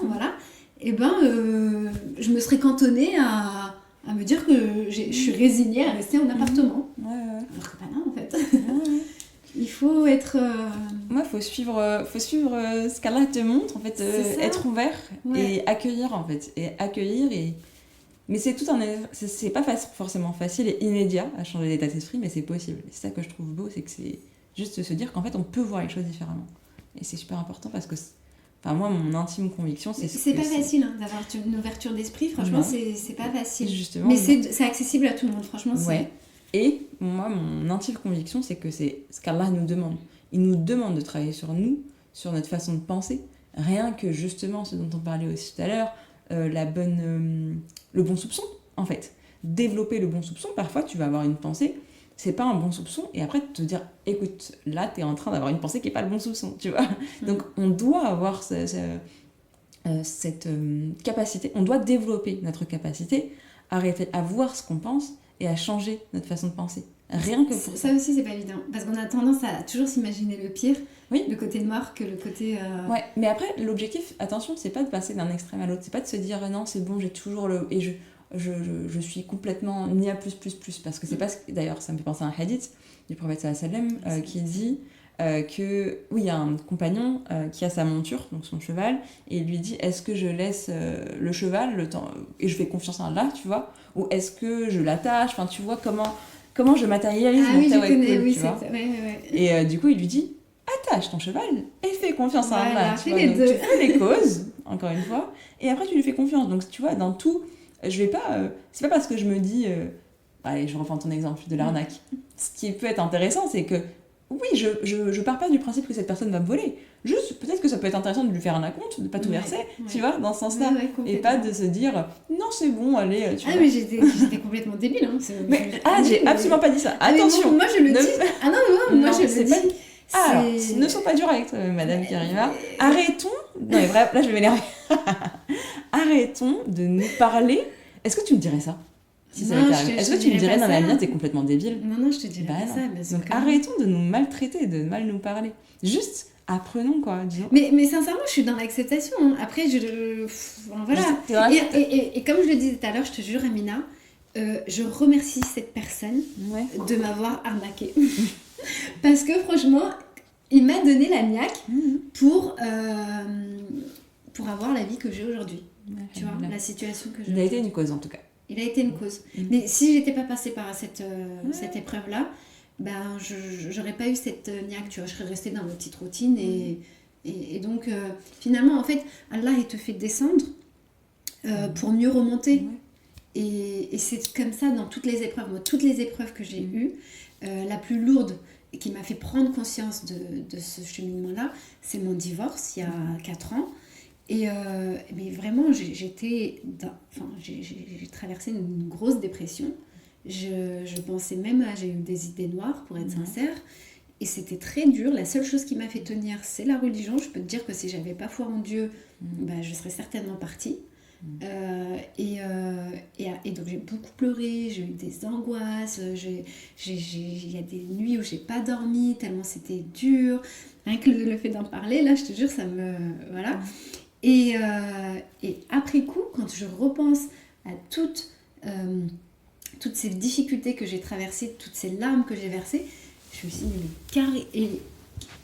[SPEAKER 2] voilà, et je me serais cantonnée à me dire que je suis résignée à rester en appartement. Alors que non, en fait. Il faut être...
[SPEAKER 1] Moi, faut suivre ce qu'Allah te montre, en fait, être ouvert et accueillir, en fait. Mais c'est c'est pas forcément facile et immédiat à changer d'état d'esprit, mais c'est possible. Et c'est ça que je trouve beau, c'est que c'est juste se dire qu'en fait, on peut voir les choses différemment. Et c'est super important parce que... Enfin, moi, mon intime conviction,
[SPEAKER 2] c'est pas facile d'avoir une ouverture d'esprit, franchement, c'est pas facile.
[SPEAKER 1] Justement,
[SPEAKER 2] mais c'est accessible à tout le monde, franchement.
[SPEAKER 1] Et moi, mon intime conviction, c'est que c'est ce qu'Allah nous demande. Il nous demande de travailler sur nous, sur notre façon de penser. Rien que justement ce dont on parlait aussi tout à l'heure, le bon soupçon, en fait. Développer le bon soupçon, parfois tu vas avoir une pensée, c'est pas un bon soupçon, et après te dire, écoute, là t'es en train d'avoir une pensée qui est pas le bon soupçon, tu vois. Donc on doit avoir cette capacité, on doit développer notre capacité à voir ce qu'on pense et à changer notre façon de penser. Rien que pour
[SPEAKER 2] ça aussi, c'est pas évident. Parce qu'on a tendance à toujours s'imaginer le pire, le côté noir, que le côté...
[SPEAKER 1] Ouais, mais après, l'objectif, attention, c'est pas de passer d'un extrême à l'autre. C'est pas de se dire, non, c'est bon, j'ai toujours le... Et je suis complètement ni à plus. Parce que c'est pas... D'ailleurs, ça me fait penser à un hadith du prophète sallallahu alayhi wa sallam qui dit que... Oui, il y a un compagnon qui a sa monture, donc son cheval, et il lui dit, est-ce que je laisse le cheval le temps... Et je fais confiance en Allah, tu vois, ou est-ce que je l'attache? Enfin, tu vois comment je matérialise mon tawakkul, tu vois. Et du coup, il lui dit, attache ton cheval et fais confiance à Allah. Tu fais les causes, encore une fois, et après tu lui fais confiance. Donc, tu vois, dans tout, je vais pas... c'est pas parce que je me dis... allez, je reprends ton exemple de l'arnaque. Ce qui peut être intéressant, c'est que, oui, je pars pas du principe que cette personne va me voler. Juste, peut-être que ça peut être intéressant de lui faire un acompte, de pas tout verser, tu vois, dans ce sens-là.
[SPEAKER 2] Et
[SPEAKER 1] pas de se dire, non, c'est bon, allez, tu vois.
[SPEAKER 2] Mais j'étais complètement débile. Hein.
[SPEAKER 1] J'ai absolument pas dit ça. Attention.
[SPEAKER 2] Moi, je le dis. Moi, je le dis.
[SPEAKER 1] Alors, ne sois pas dure avec Madame Karima. Arrêtons. Non, mais bref, là, je vais m'énerver. Arrêtons de nous parler. Est-ce que tu me dirais ça? si ça t'est arrivé. Est-ce que tu me dirais, non, mais Amina, t'es complètement débile?
[SPEAKER 2] Non, je te dirais pas
[SPEAKER 1] non.
[SPEAKER 2] ça. Bien sûr
[SPEAKER 1] Donc arrêtons de nous maltraiter, de mal nous parler. Juste apprenons, quoi, disons.
[SPEAKER 2] Mais sincèrement, je suis dans l'acceptation. Hein. Après, voilà. Et comme je le disais tout à l'heure, je te jure, Amina, je remercie cette personne de m'avoir arnaqué. Parce que franchement, il m'a donné la niaque pour avoir la vie que j'ai aujourd'hui. Tu vois, la situation que j'ai.
[SPEAKER 1] Il a été une cause en tout cas.
[SPEAKER 2] Il a été une cause. Mais si j'étais pas passée par cette épreuve-là, ben j'aurais pas eu cette niaque, tu vois, je serais restée dans ma petite routine et donc finalement en fait Allah il te fait descendre pour mieux remonter et c'est comme ça dans toutes les épreuves. Moi, toutes les épreuves que j'ai eues, la plus lourde et qui m'a fait prendre conscience de ce cheminement-là, c'est mon divorce il y a 4 ans. Et mais vraiment, j'ai traversé une grosse dépression. Je pensais même j'ai eu des idées noires, pour être sincère. Et c'était très dur. La seule chose qui m'a fait tenir, c'est la religion. Je peux te dire que si j'avais pas foi en Dieu, je serais certainement partie. Et donc j'ai beaucoup pleuré, j'ai eu des angoisses, il y a des nuits où j'ai pas dormi, tellement c'était dur. Rien que le fait d'en parler, là, je te jure, ça me... Voilà. Et après coup, quand je repense à toutes ces difficultés que j'ai traversées, toutes ces larmes que j'ai versées, je me suis dit, mais carré. Et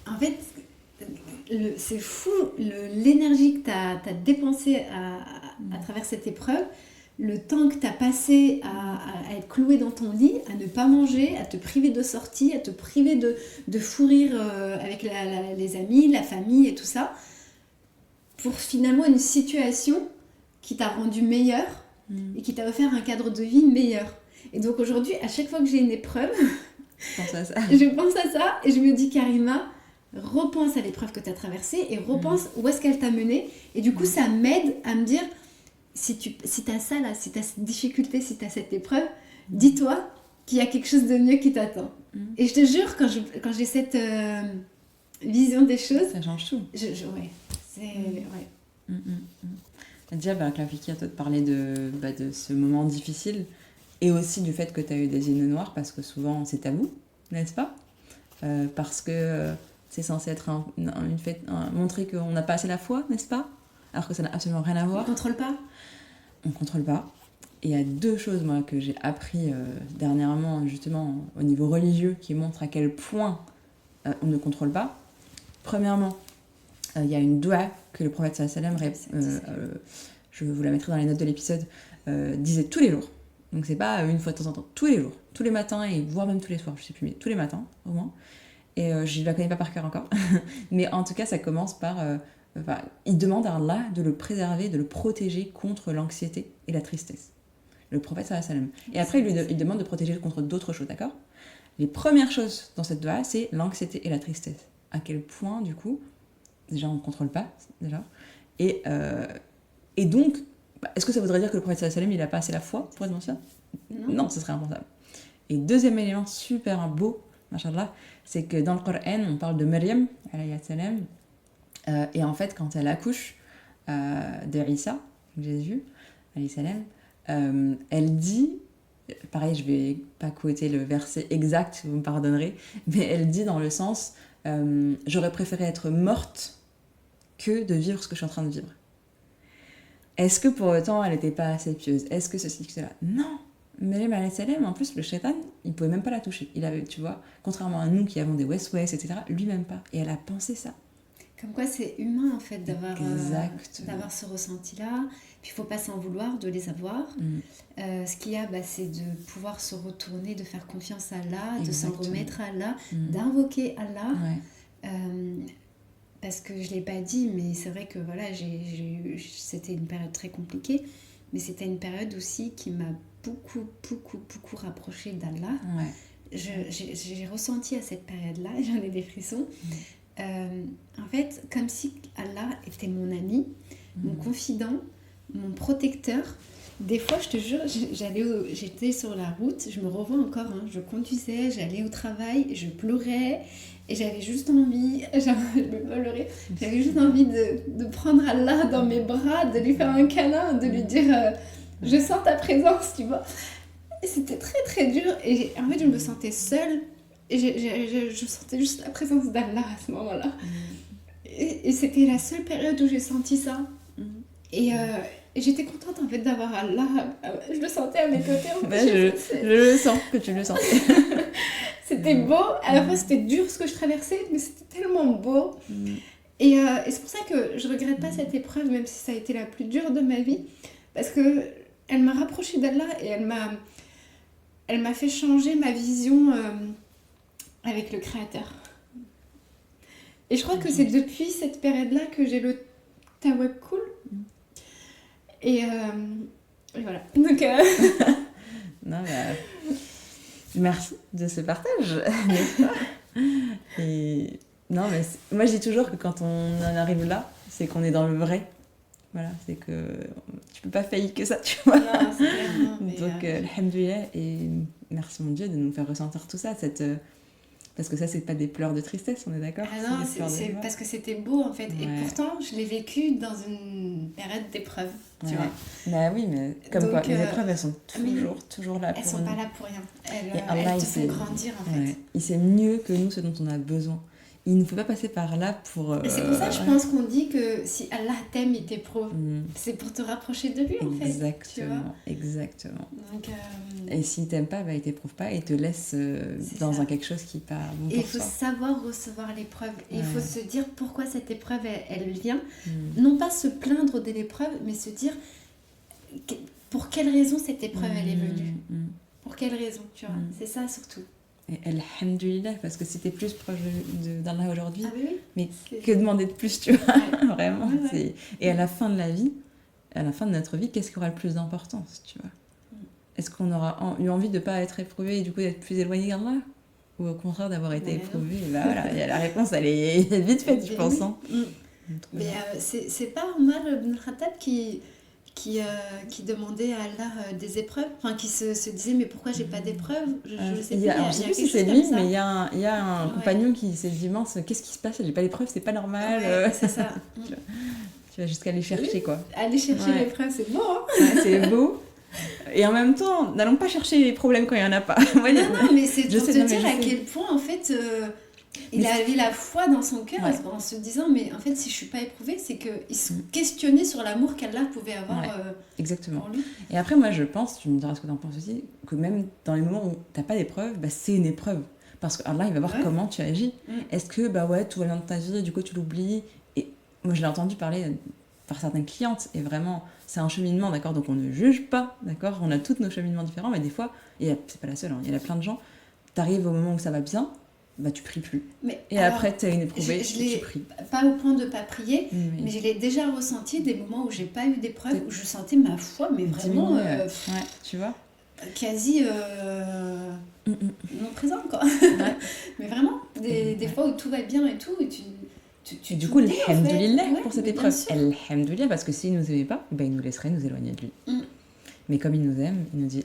[SPEAKER 2] en fait, c'est fou l'énergie que tu as dépensée à travers cette épreuve, le temps que tu as passé à être cloué dans ton lit, à ne pas manger, à te priver de sortie, à te priver de fou rire avec les amis, la famille et tout ça, pour finalement une situation qui t'a rendu meilleur et qui t'a offert un cadre de vie meilleur. Et donc aujourd'hui, à chaque fois que j'ai une épreuve, je pense à ça et je me dis, Karima, repense à l'épreuve que tu as traversée et repense où est-ce qu'elle t'a mené. Et du coup, ça m'aide à me dire, si tu as ça là, si tu as cette difficulté, si tu as cette épreuve, dis-toi qu'il y a quelque chose de mieux qui t'attend. Et je te jure, quand j'ai cette vision des choses...
[SPEAKER 1] Ça change tout. Déjà, Clavicky, toi, de parler de ce moment difficile et aussi du fait que tu as eu des îles noires, parce que souvent c'est tabou, n'est-ce pas? Parce que c'est censé être montrer qu'on n'a pas assez la foi, n'est-ce pas? Alors que ça n'a absolument rien à voir.
[SPEAKER 2] On contrôle pas.
[SPEAKER 1] Et il y a 2 choses, moi, que j'ai appris dernièrement, justement, au niveau religieux, qui montrent à quel point on ne contrôle pas. Premièrement, il y a une doua que le prophète sallallahu alayhi wa sallam, je vous la mettrai dans les notes de l'épisode, disait tous les jours. Donc c'est pas une fois de temps en temps, tous les jours, tous les matins et voire même tous les soirs, je sais plus, mais tous les matins au moins. Et je la connais pas par cœur encore, mais en tout cas ça commence par, il demande à Allah de le préserver, de le protéger contre l'anxiété et la tristesse. Le prophète sallallahu alayhi wa sallam. Et après il demande de protéger contre d'autres choses, d'accord? Les premières choses dans cette doua, c'est l'anxiété et la tristesse. À quel point du coup, déjà on ne contrôle pas, déjà. Et donc, est-ce que ça voudrait dire que le prophète sallallahu alayhi wa sallam, il n'a pas assez la foi pour être dans ça? Non, ce serait impensable. Et deuxième élément super beau, machallah, c'est que dans le Coran, on parle de Maryam, alayhi salam, et en fait, quand elle accouche de Isa, Jésus, alayhi salam, elle dit, pareil, je vais pas quoter le verset exact, vous me pardonnerez, mais elle dit dans le sens, j'aurais préféré être morte que de vivre ce que je suis en train de vivre. Est-ce que pour autant elle n'était pas assez pieuse? Est-ce que ceci, que cela? Non. Maryam alayhi salam, en plus le shaitan, il pouvait même pas la toucher. Il avait, tu vois, contrairement à nous qui avons des west-west, etc., lui même pas. Et elle a pensé ça.
[SPEAKER 2] Comme quoi c'est humain en fait d'avoir ce ressenti-là. Puis il faut pas s'en vouloir de les avoir. Ce qu'il y a, c'est de pouvoir se retourner, de faire confiance à Allah, de s'en remettre à Allah, d'invoquer Allah. Ouais. Parce que je l'ai pas dit, mais c'est vrai que voilà, c'était une période très compliquée, mais c'était une période aussi qui m'a beaucoup rapprochée d'Allah. Ouais. J'ai ressenti à cette période-là, j'en ai des frissons. En fait, comme si Allah était mon ami, mon confident, mon protecteur. Des fois, je te jure, j'étais sur la route, je me revois encore, je conduisais, j'allais au travail, je pleurais et j'avais juste envie, j'avais juste envie de prendre Allah dans mes bras, de lui faire un câlin, de lui dire je sens ta présence, tu vois. Et c'était très très dur. Et en fait, je me sentais seule. Et je sentais juste la présence d'Allah à ce moment-là. Et c'était la seule période où j'ai senti ça. Et j'étais contente en fait d'avoir Allah. Je le sentais à mes côtés.
[SPEAKER 1] Je le sens que tu le sentais.
[SPEAKER 2] C'était beau. À la fois, c'était dur ce que je traversais, mais c'était tellement beau. Et c'est pour ça que je regrette pas cette épreuve, même si ça a été la plus dure de ma vie. Parce que elle m'a rapprochée d'Allah et elle m'a fait changer ma vision avec le Créateur. Et je crois que c'est depuis cette période-là que j'ai le tawakkul. Et voilà. Donc,
[SPEAKER 1] non, merci de ce partage, n'est-ce pas? Et non, mais moi je dis toujours que quand on en arrive là, c'est qu'on est dans le vrai. Voilà, c'est que tu peux pas faillir que ça, tu vois.
[SPEAKER 2] Non, c'est clair, mais
[SPEAKER 1] donc, alhamdoulilah, et merci mon Dieu de nous faire ressentir tout ça, parce que ça, c'est pas des pleurs de tristesse, on est d'accord?
[SPEAKER 2] Ah non, c'est parce que c'était beau en fait. Ouais. Et pourtant, je l'ai vécu dans une période d'épreuve, tu vois.
[SPEAKER 1] Bah oui, mais comme donc, quoi, les épreuves, elles sont toujours là
[SPEAKER 2] pour nous. Elles sont pas là pour rien.
[SPEAKER 1] Allah,
[SPEAKER 2] elles te font grandir en fait.
[SPEAKER 1] Il sait mieux que nous ce dont on a besoin. Il ne faut pas passer par là pour...
[SPEAKER 2] C'est pour ça que je pense qu'on dit que si Allah t'aime, il t'éprouve. C'est pour te rapprocher de lui, en fait.
[SPEAKER 1] Exactement.
[SPEAKER 2] Donc,
[SPEAKER 1] et s'il t'aime pas, bah, il t'éprouve pas et te laisse dans quelque chose qui n'est pas bon pour toi.
[SPEAKER 2] Et il faut savoir recevoir l'épreuve. Et il faut se dire pourquoi cette épreuve, elle vient. Non pas se plaindre de l'épreuve, mais se dire pour quelle raison cette épreuve, elle est venue. Pour quelle raison, tu vois. C'est ça, surtout.
[SPEAKER 1] Et alhamdoulilah, parce que c'était plus proche d'Allah aujourd'hui,
[SPEAKER 2] oui,
[SPEAKER 1] mais que demander de plus, tu vois, vraiment. Ouais. Et à la fin de la vie, à la fin de notre vie, qu'est-ce qui aura le plus d'importance, tu vois? Est-ce qu'on aura eu envie de ne pas être éprouvé et du coup d'être plus éloigné d'Allah? Ou au contraire d'avoir été éprouvé? Et bah voilà, la réponse, elle est vite faite, je pense. Hein.
[SPEAKER 2] Mais c'est pas Omar ibn Khattab qui demandait à Allah des épreuves, enfin qui se disait mais pourquoi j'ai pas d'épreuves, je sais plus.
[SPEAKER 1] Je sais plus si c'est lui, mais il y a un compagnon qui s'est dit mince, qu'est-ce qui se passe, j'ai pas d'épreuves, c'est pas normal.
[SPEAKER 2] Ouais, c'est ça.
[SPEAKER 1] Tu vas jusqu'à aller chercher quoi.
[SPEAKER 2] Aller chercher l'épreuve, c'est beau, hein.
[SPEAKER 1] C'est beau. Et en même temps, n'allons pas chercher les problèmes quand il y en a pas.
[SPEAKER 2] Non, mais c'est pour te dire à quel point en fait il avait la foi dans son cœur en se disant mais en fait si je suis pas éprouvée c'est qu'il se questionnait sur l'amour qu'Allah pouvait avoir
[SPEAKER 1] exactement.
[SPEAKER 2] pour lui.
[SPEAKER 1] Et après moi je pense, tu me diras ce que tu en penses aussi, que même dans les moments où t'as pas d'épreuve, bah, c'est une épreuve parce qu'Allah il va voir comment tu agis. Est-ce que tout va bien dans ta vie et du coup tu l'oublies? Et moi je l'ai entendu parler par certaines clientes et vraiment c'est un cheminement, d'accord, donc on ne juge pas, d'accord, on a tous nos cheminements différents, mais des fois, c'est pas la seule, il y a plein de gens, t'arrives au moment où ça va bien, bah tu pries plus. Et alors, après, tu as une éprouvée, tu pries.
[SPEAKER 2] Pas au point de pas prier, mais je l'ai déjà ressenti des moments où j'ai pas eu d'épreuve, où je sentais ma foi, mais vraiment,
[SPEAKER 1] tu vois,
[SPEAKER 2] quasi non présente, quoi. Mais vraiment, des fois où tout va bien et tout, et
[SPEAKER 1] et du coup, alhamdoulilah pour cette épreuve. Alhamdoulilah, parce que s'il nous aimait pas, il nous laisserait nous éloigner de lui. Mais comme il nous aime, il nous dit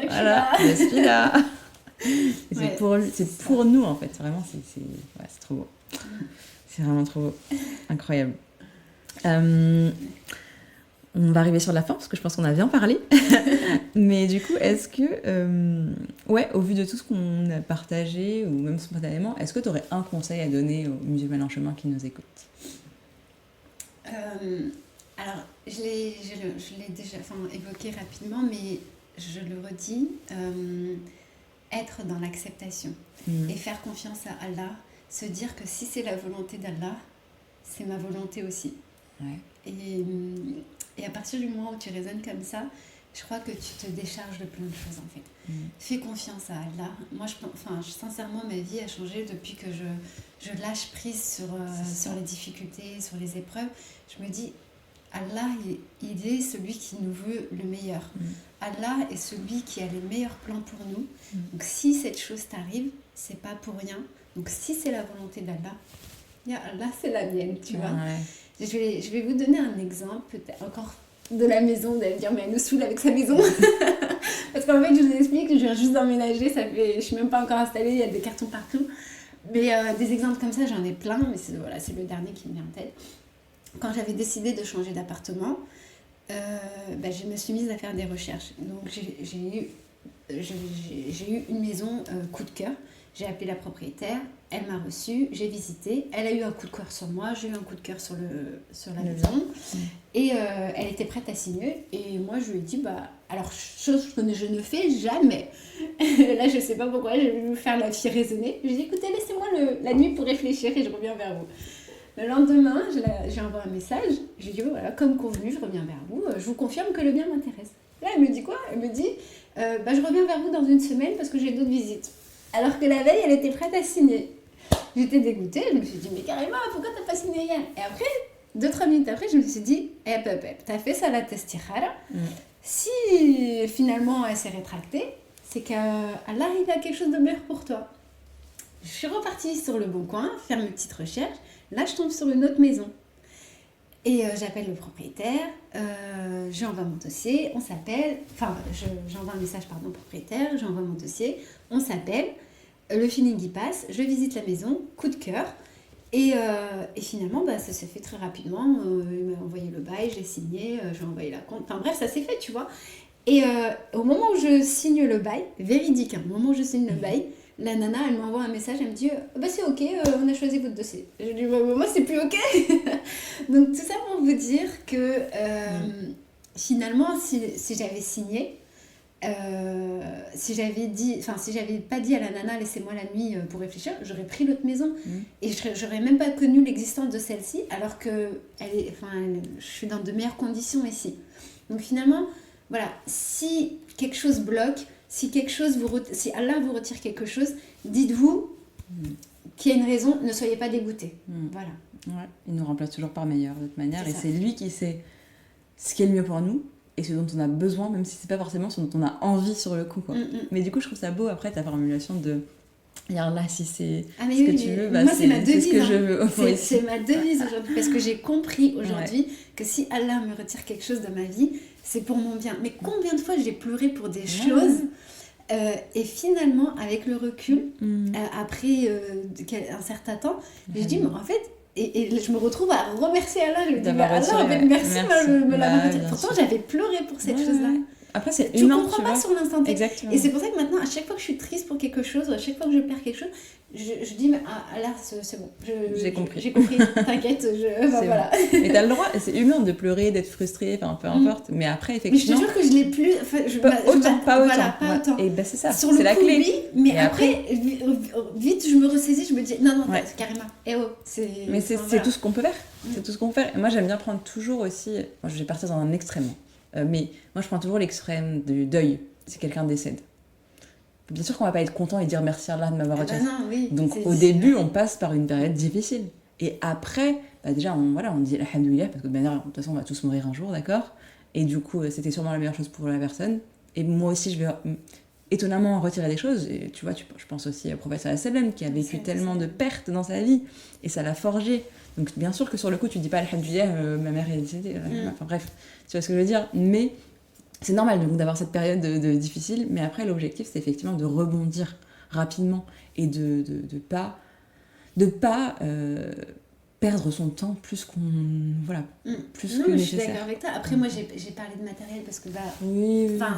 [SPEAKER 2] voilà,
[SPEAKER 1] je suis là. C'est pour nous en fait, vraiment c'est trop beau. C'est vraiment trop beau, incroyable. On va arriver sur la fin parce que je pense qu'on a bien parlé. Mais du coup, est-ce que, au vu de tout ce qu'on a partagé ou même spontanément, est-ce que tu aurais un conseil à donner aux musulmans en chemin qui nous écoutent?
[SPEAKER 2] Alors, je l'ai déjà évoqué rapidement, mais je le redis. Être dans l'acceptation et faire confiance à Allah, se dire que si c'est la volonté d'Allah, c'est ma volonté aussi. Et à partir du moment où tu raisonnes comme ça, je crois que tu te décharges de plein de choses en fait. Fais confiance à Allah. Moi, sincèrement, ma vie a changé depuis que je lâche prise sur les difficultés, sur les épreuves. Je me dis, Allah, il est celui qui nous veut le meilleur. Allah est celui qui a les meilleurs plans pour nous. Donc si cette chose t'arrive, c'est pas pour rien. Donc si c'est la volonté d'Allah, Allah c'est la mienne, tu vois. Je vais vous donner un exemple, peut-être encore de la maison. Vous allez me dire, mais elle nous saoule avec sa maison. Parce qu'en fait, je vous explique, je viens juste d'emménager, je suis même pas encore installée, il y a des cartons partout. Mais des exemples comme ça, j'en ai plein, mais c'est le dernier qui me vient en tête. Quand j'avais décidé de changer d'appartement, je me suis mise à faire des recherches. Donc j'ai eu une maison coup de cœur. J'ai appelé la propriétaire, elle m'a reçue, j'ai visité, elle a eu un coup de cœur sur moi, j'ai eu un coup de cœur sur la maison. Et elle était prête à signer. Et moi, je lui ai dit, alors, chose que je ne fais jamais. Là, je ne sais pas pourquoi, je vais vous faire la fille raisonnée. Je lui ai dit, écoutez, laissez-moi la nuit pour réfléchir et je reviens vers vous. Le lendemain, j'ai envoyé un message. Je lui ai dit, voilà, comme convenu, je reviens vers vous. Je vous confirme que le bien m'intéresse. Là, elle me dit quoi? Elle me dit, je reviens vers vous dans une semaine parce que j'ai d'autres visites. Alors que la veille, elle était prête à signer. J'étais dégoûtée. Je me suis dit, mais carrément, pourquoi t'as pas signé hier? Et après, 2-3 minutes après, je me suis dit, t'as fait ça la testihara. Si finalement elle s'est rétractée, c'est qu'Allah il a quelque chose de meilleur pour toi. Je suis repartie sur le bon coin, faire mes petites recherches. Là, je tombe sur une autre maison. Et j'appelle le propriétaire, j'envoie mon dossier, on s'appelle, j'envoie un message au propriétaire, j'envoie mon dossier, on s'appelle, le feeling y passe, je visite la maison, coup de cœur. Et finalement, ça s'est fait très rapidement. Il m'a envoyé le bail, j'ai signé, j'ai envoyé la compte. Enfin bref, ça s'est fait, tu vois. Et au moment où je signe le bail, véridique, au moment où je signe le bail, la nana, elle m'envoie un message, elle me dit c'est ok, on a choisi votre dossier. Je dis moi, c'est plus ok. Donc tout ça pour vous dire que finalement, si j'avais signé, si j'avais pas dit à la nana laissez-moi la nuit pour réfléchir, j'aurais pris l'autre maison et j'aurais même pas connu l'existence de celle-ci alors que je suis dans de meilleures conditions ici. Donc finalement, voilà, si quelque chose bloque, si Allah vous retire quelque chose, dites-vous qu'il y a une raison, ne soyez pas dégoûtés. Voilà.
[SPEAKER 1] Ouais, il nous remplace toujours par meilleur de toute manière et c'est lui qui sait ce qui est le mieux pour nous. Et ce dont on a besoin, même si c'est pas forcément ce dont on a envie sur le coup, quoi. Mais du coup, je trouve ça beau après ta formulation de là, si c'est ce que tu veux,
[SPEAKER 2] moi, c'est ma devise,
[SPEAKER 1] ce que je veux.
[SPEAKER 2] C'est ma devise aujourd'hui, parce que j'ai compris aujourd'hui que si Allah me retire quelque chose de ma vie, c'est pour mon bien. Mais combien de fois j'ai pleuré pour des choses et finalement, avec le recul, après un certain temps, j'ai dit, mais en fait, et je me retrouve à remercier Allah. Je me dis, Allah, merci de me l'avoir retiré. Pourtant, j'avais pleuré pour cette chose-là.
[SPEAKER 1] Après, c'est
[SPEAKER 2] tu
[SPEAKER 1] humain,
[SPEAKER 2] comprends pas sur l'instant T.
[SPEAKER 1] Exactement.
[SPEAKER 2] Et c'est pour ça que maintenant, à chaque fois que je suis triste pour quelque chose, ou à chaque fois que je perds quelque chose, je dis, mais Allah, c'est bon.
[SPEAKER 1] J'ai compris.
[SPEAKER 2] J'ai compris, t'inquiète. Voilà.
[SPEAKER 1] Bon. Et t'as le droit, c'est humain de pleurer, d'être frustré, peu importe. Mais après, effectivement.
[SPEAKER 2] Mais je te jure que je l'ai plus.
[SPEAKER 1] Pas autant.
[SPEAKER 2] Voilà, pas autant.
[SPEAKER 1] Et c'est ça,
[SPEAKER 2] sur
[SPEAKER 1] c'est la clé.
[SPEAKER 2] Oui, mais après, vite, je me ressaisis, je me dis, non, carrément.
[SPEAKER 1] Mais c'est tout ce qu'on peut faire. C'est tout ce qu'on peut faire. Et moi, j'aime bien prendre toujours aussi. Moi, je vais partir dans un extrême. Mais moi, je prends toujours l'extrême du deuil, si quelqu'un décède. Bien sûr qu'on va pas être content et dire merci Allah de m'avoir retiré. Donc au début, on passe par une période difficile. Et après, déjà, on dit alhamdoulilah, parce que de toute façon, on va tous mourir un jour, d'accord? Et du coup, c'était sûrement la meilleure chose pour la personne. Et moi aussi, je vais étonnamment en retirer des choses. Et tu vois, je pense aussi au prophète sallallahu alayhi wa sallam, qui a vécu tellement de pertes dans sa vie, et ça l'a forgé. Donc bien sûr que sur le coup, tu dis pas alhamdoulilah, ma mère est décédée. Enfin bref, tu vois ce que je veux dire. Mais c'est normal donc d'avoir cette période difficile, mais après l'objectif c'est effectivement de rebondir rapidement et de pas perdre son temps plus qu'on plus que nécessaire.
[SPEAKER 2] Je suis d'accord avec toi. Après moi j'ai parlé de matériel parce que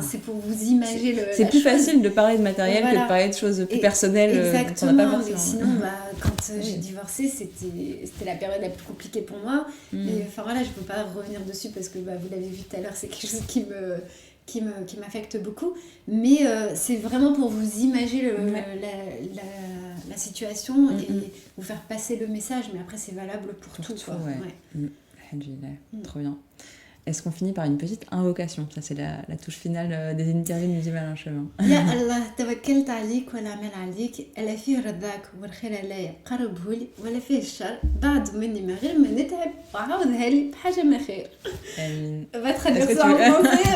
[SPEAKER 2] c'est pour vous imaginer
[SPEAKER 1] c'est plus facile de parler de matériel que de parler de choses plus personnelles.
[SPEAKER 2] Exactement. Mais sinon quand j'ai divorcé c'était la période la plus compliquée pour moi. Et je peux pas revenir dessus parce que vous l'avez vu tout à l'heure, c'est quelque chose qui m'affecte beaucoup, mais c'est vraiment pour vous imaginer la situation et vous faire passer le message, mais après c'est valable pour tout.
[SPEAKER 1] Trop bien. Est-ce qu'on finit par une petite invocation? Ça c'est la touche finale des interviews de Musulmane en chemin.
[SPEAKER 2] Ya Allah, توكلت عليك ولا عمل عليك الا فيه رضاك والخير عليا قربه لي ولا فيه الشر بعد مني ما غير ما نتعب وعاودها لي بحاجه ما خير. Va traduire ça en français.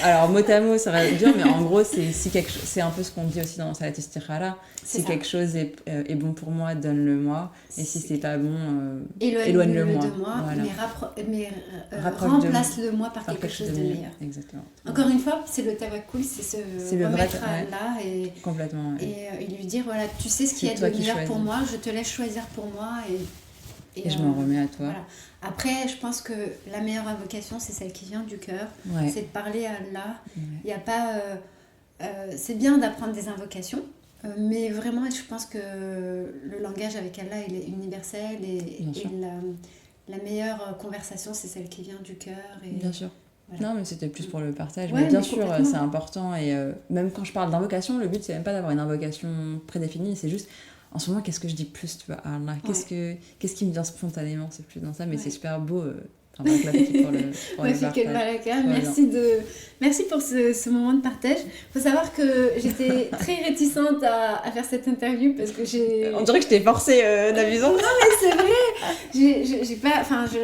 [SPEAKER 1] Alors mot à mot ça va dur, mais en gros c'est un peu ce qu'on dit aussi dans Salat Istikhara. Si quelque chose est bon pour moi, donne-le-moi, et si c'est pas bon, éloigne-le-moi.
[SPEAKER 2] De moi, voilà. Mais remplace-le-moi par quelque chose de meilleur.
[SPEAKER 1] Exactement.
[SPEAKER 2] Encore une fois, c'est le tawakkul, c'est se remettre à Allah et
[SPEAKER 1] complètement,
[SPEAKER 2] et lui dire voilà, tu sais ce qu'il y a de meilleur pour moi, je te laisse choisir pour moi
[SPEAKER 1] Et je m'en remets à toi.
[SPEAKER 2] Voilà. Après, je pense que la meilleure invocation, c'est celle qui vient du cœur.
[SPEAKER 1] Ouais.
[SPEAKER 2] C'est de parler à Allah.
[SPEAKER 1] Ouais.
[SPEAKER 2] Il y a pas... c'est bien d'apprendre des invocations, mais vraiment, je pense que le langage avec Allah, il est universel et la meilleure conversation, c'est celle qui vient du cœur.
[SPEAKER 1] Bien sûr. Voilà. Non, mais c'était plus pour le partage.
[SPEAKER 2] Ouais,
[SPEAKER 1] mais bien sûr, c'est important. Et même quand je parle d'invocation, le but, c'est même pas d'avoir une invocation prédéfinie. C'est juste, en ce moment, qu'est-ce que je dis plus, tu vois, à Allah, qu'est-ce qui me vient spontanément, c'est plus dans ça. Mais c'est super beau. Pour le
[SPEAKER 2] Merci pour ce moment de partage. Il faut savoir que j'étais très réticente à faire cette interview parce que
[SPEAKER 1] On dirait que je t'ai forcée, Nabizon.
[SPEAKER 2] Non, mais c'est vrai. Je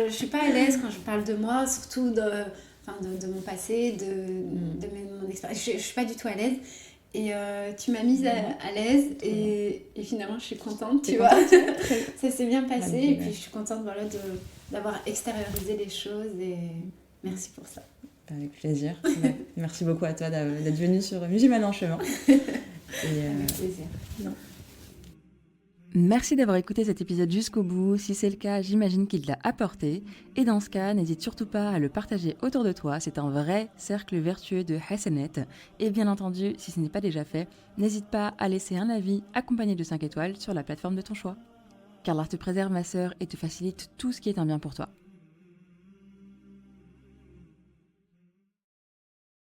[SPEAKER 2] suis pas à l'aise quand je parle de moi, surtout de mon passé, de mon expérience. Je suis pas du tout à l'aise. Et tu m'as mise à l'aise et finalement je suis contente, tu vois. Ça s'est bien passé et puis je suis contente d'avoir extériorisé les choses et merci pour ça.
[SPEAKER 1] Avec plaisir. Merci beaucoup à toi d'être venue sur Musulmane en chemin.
[SPEAKER 2] Avec plaisir. Non.
[SPEAKER 1] Merci d'avoir écouté cet épisode jusqu'au bout. Si c'est le cas, j'imagine qu'il t'a apporté. Et dans ce cas, n'hésite surtout pas à le partager autour de toi. C'est un vrai cercle vertueux de Hassanet. Et bien entendu, si ce n'est pas déjà fait, n'hésite pas à laisser un avis accompagné de 5 étoiles sur la plateforme de ton choix. Qu'Allah te préserve, ma sœur, et te facilite tout ce qui est un bien pour toi.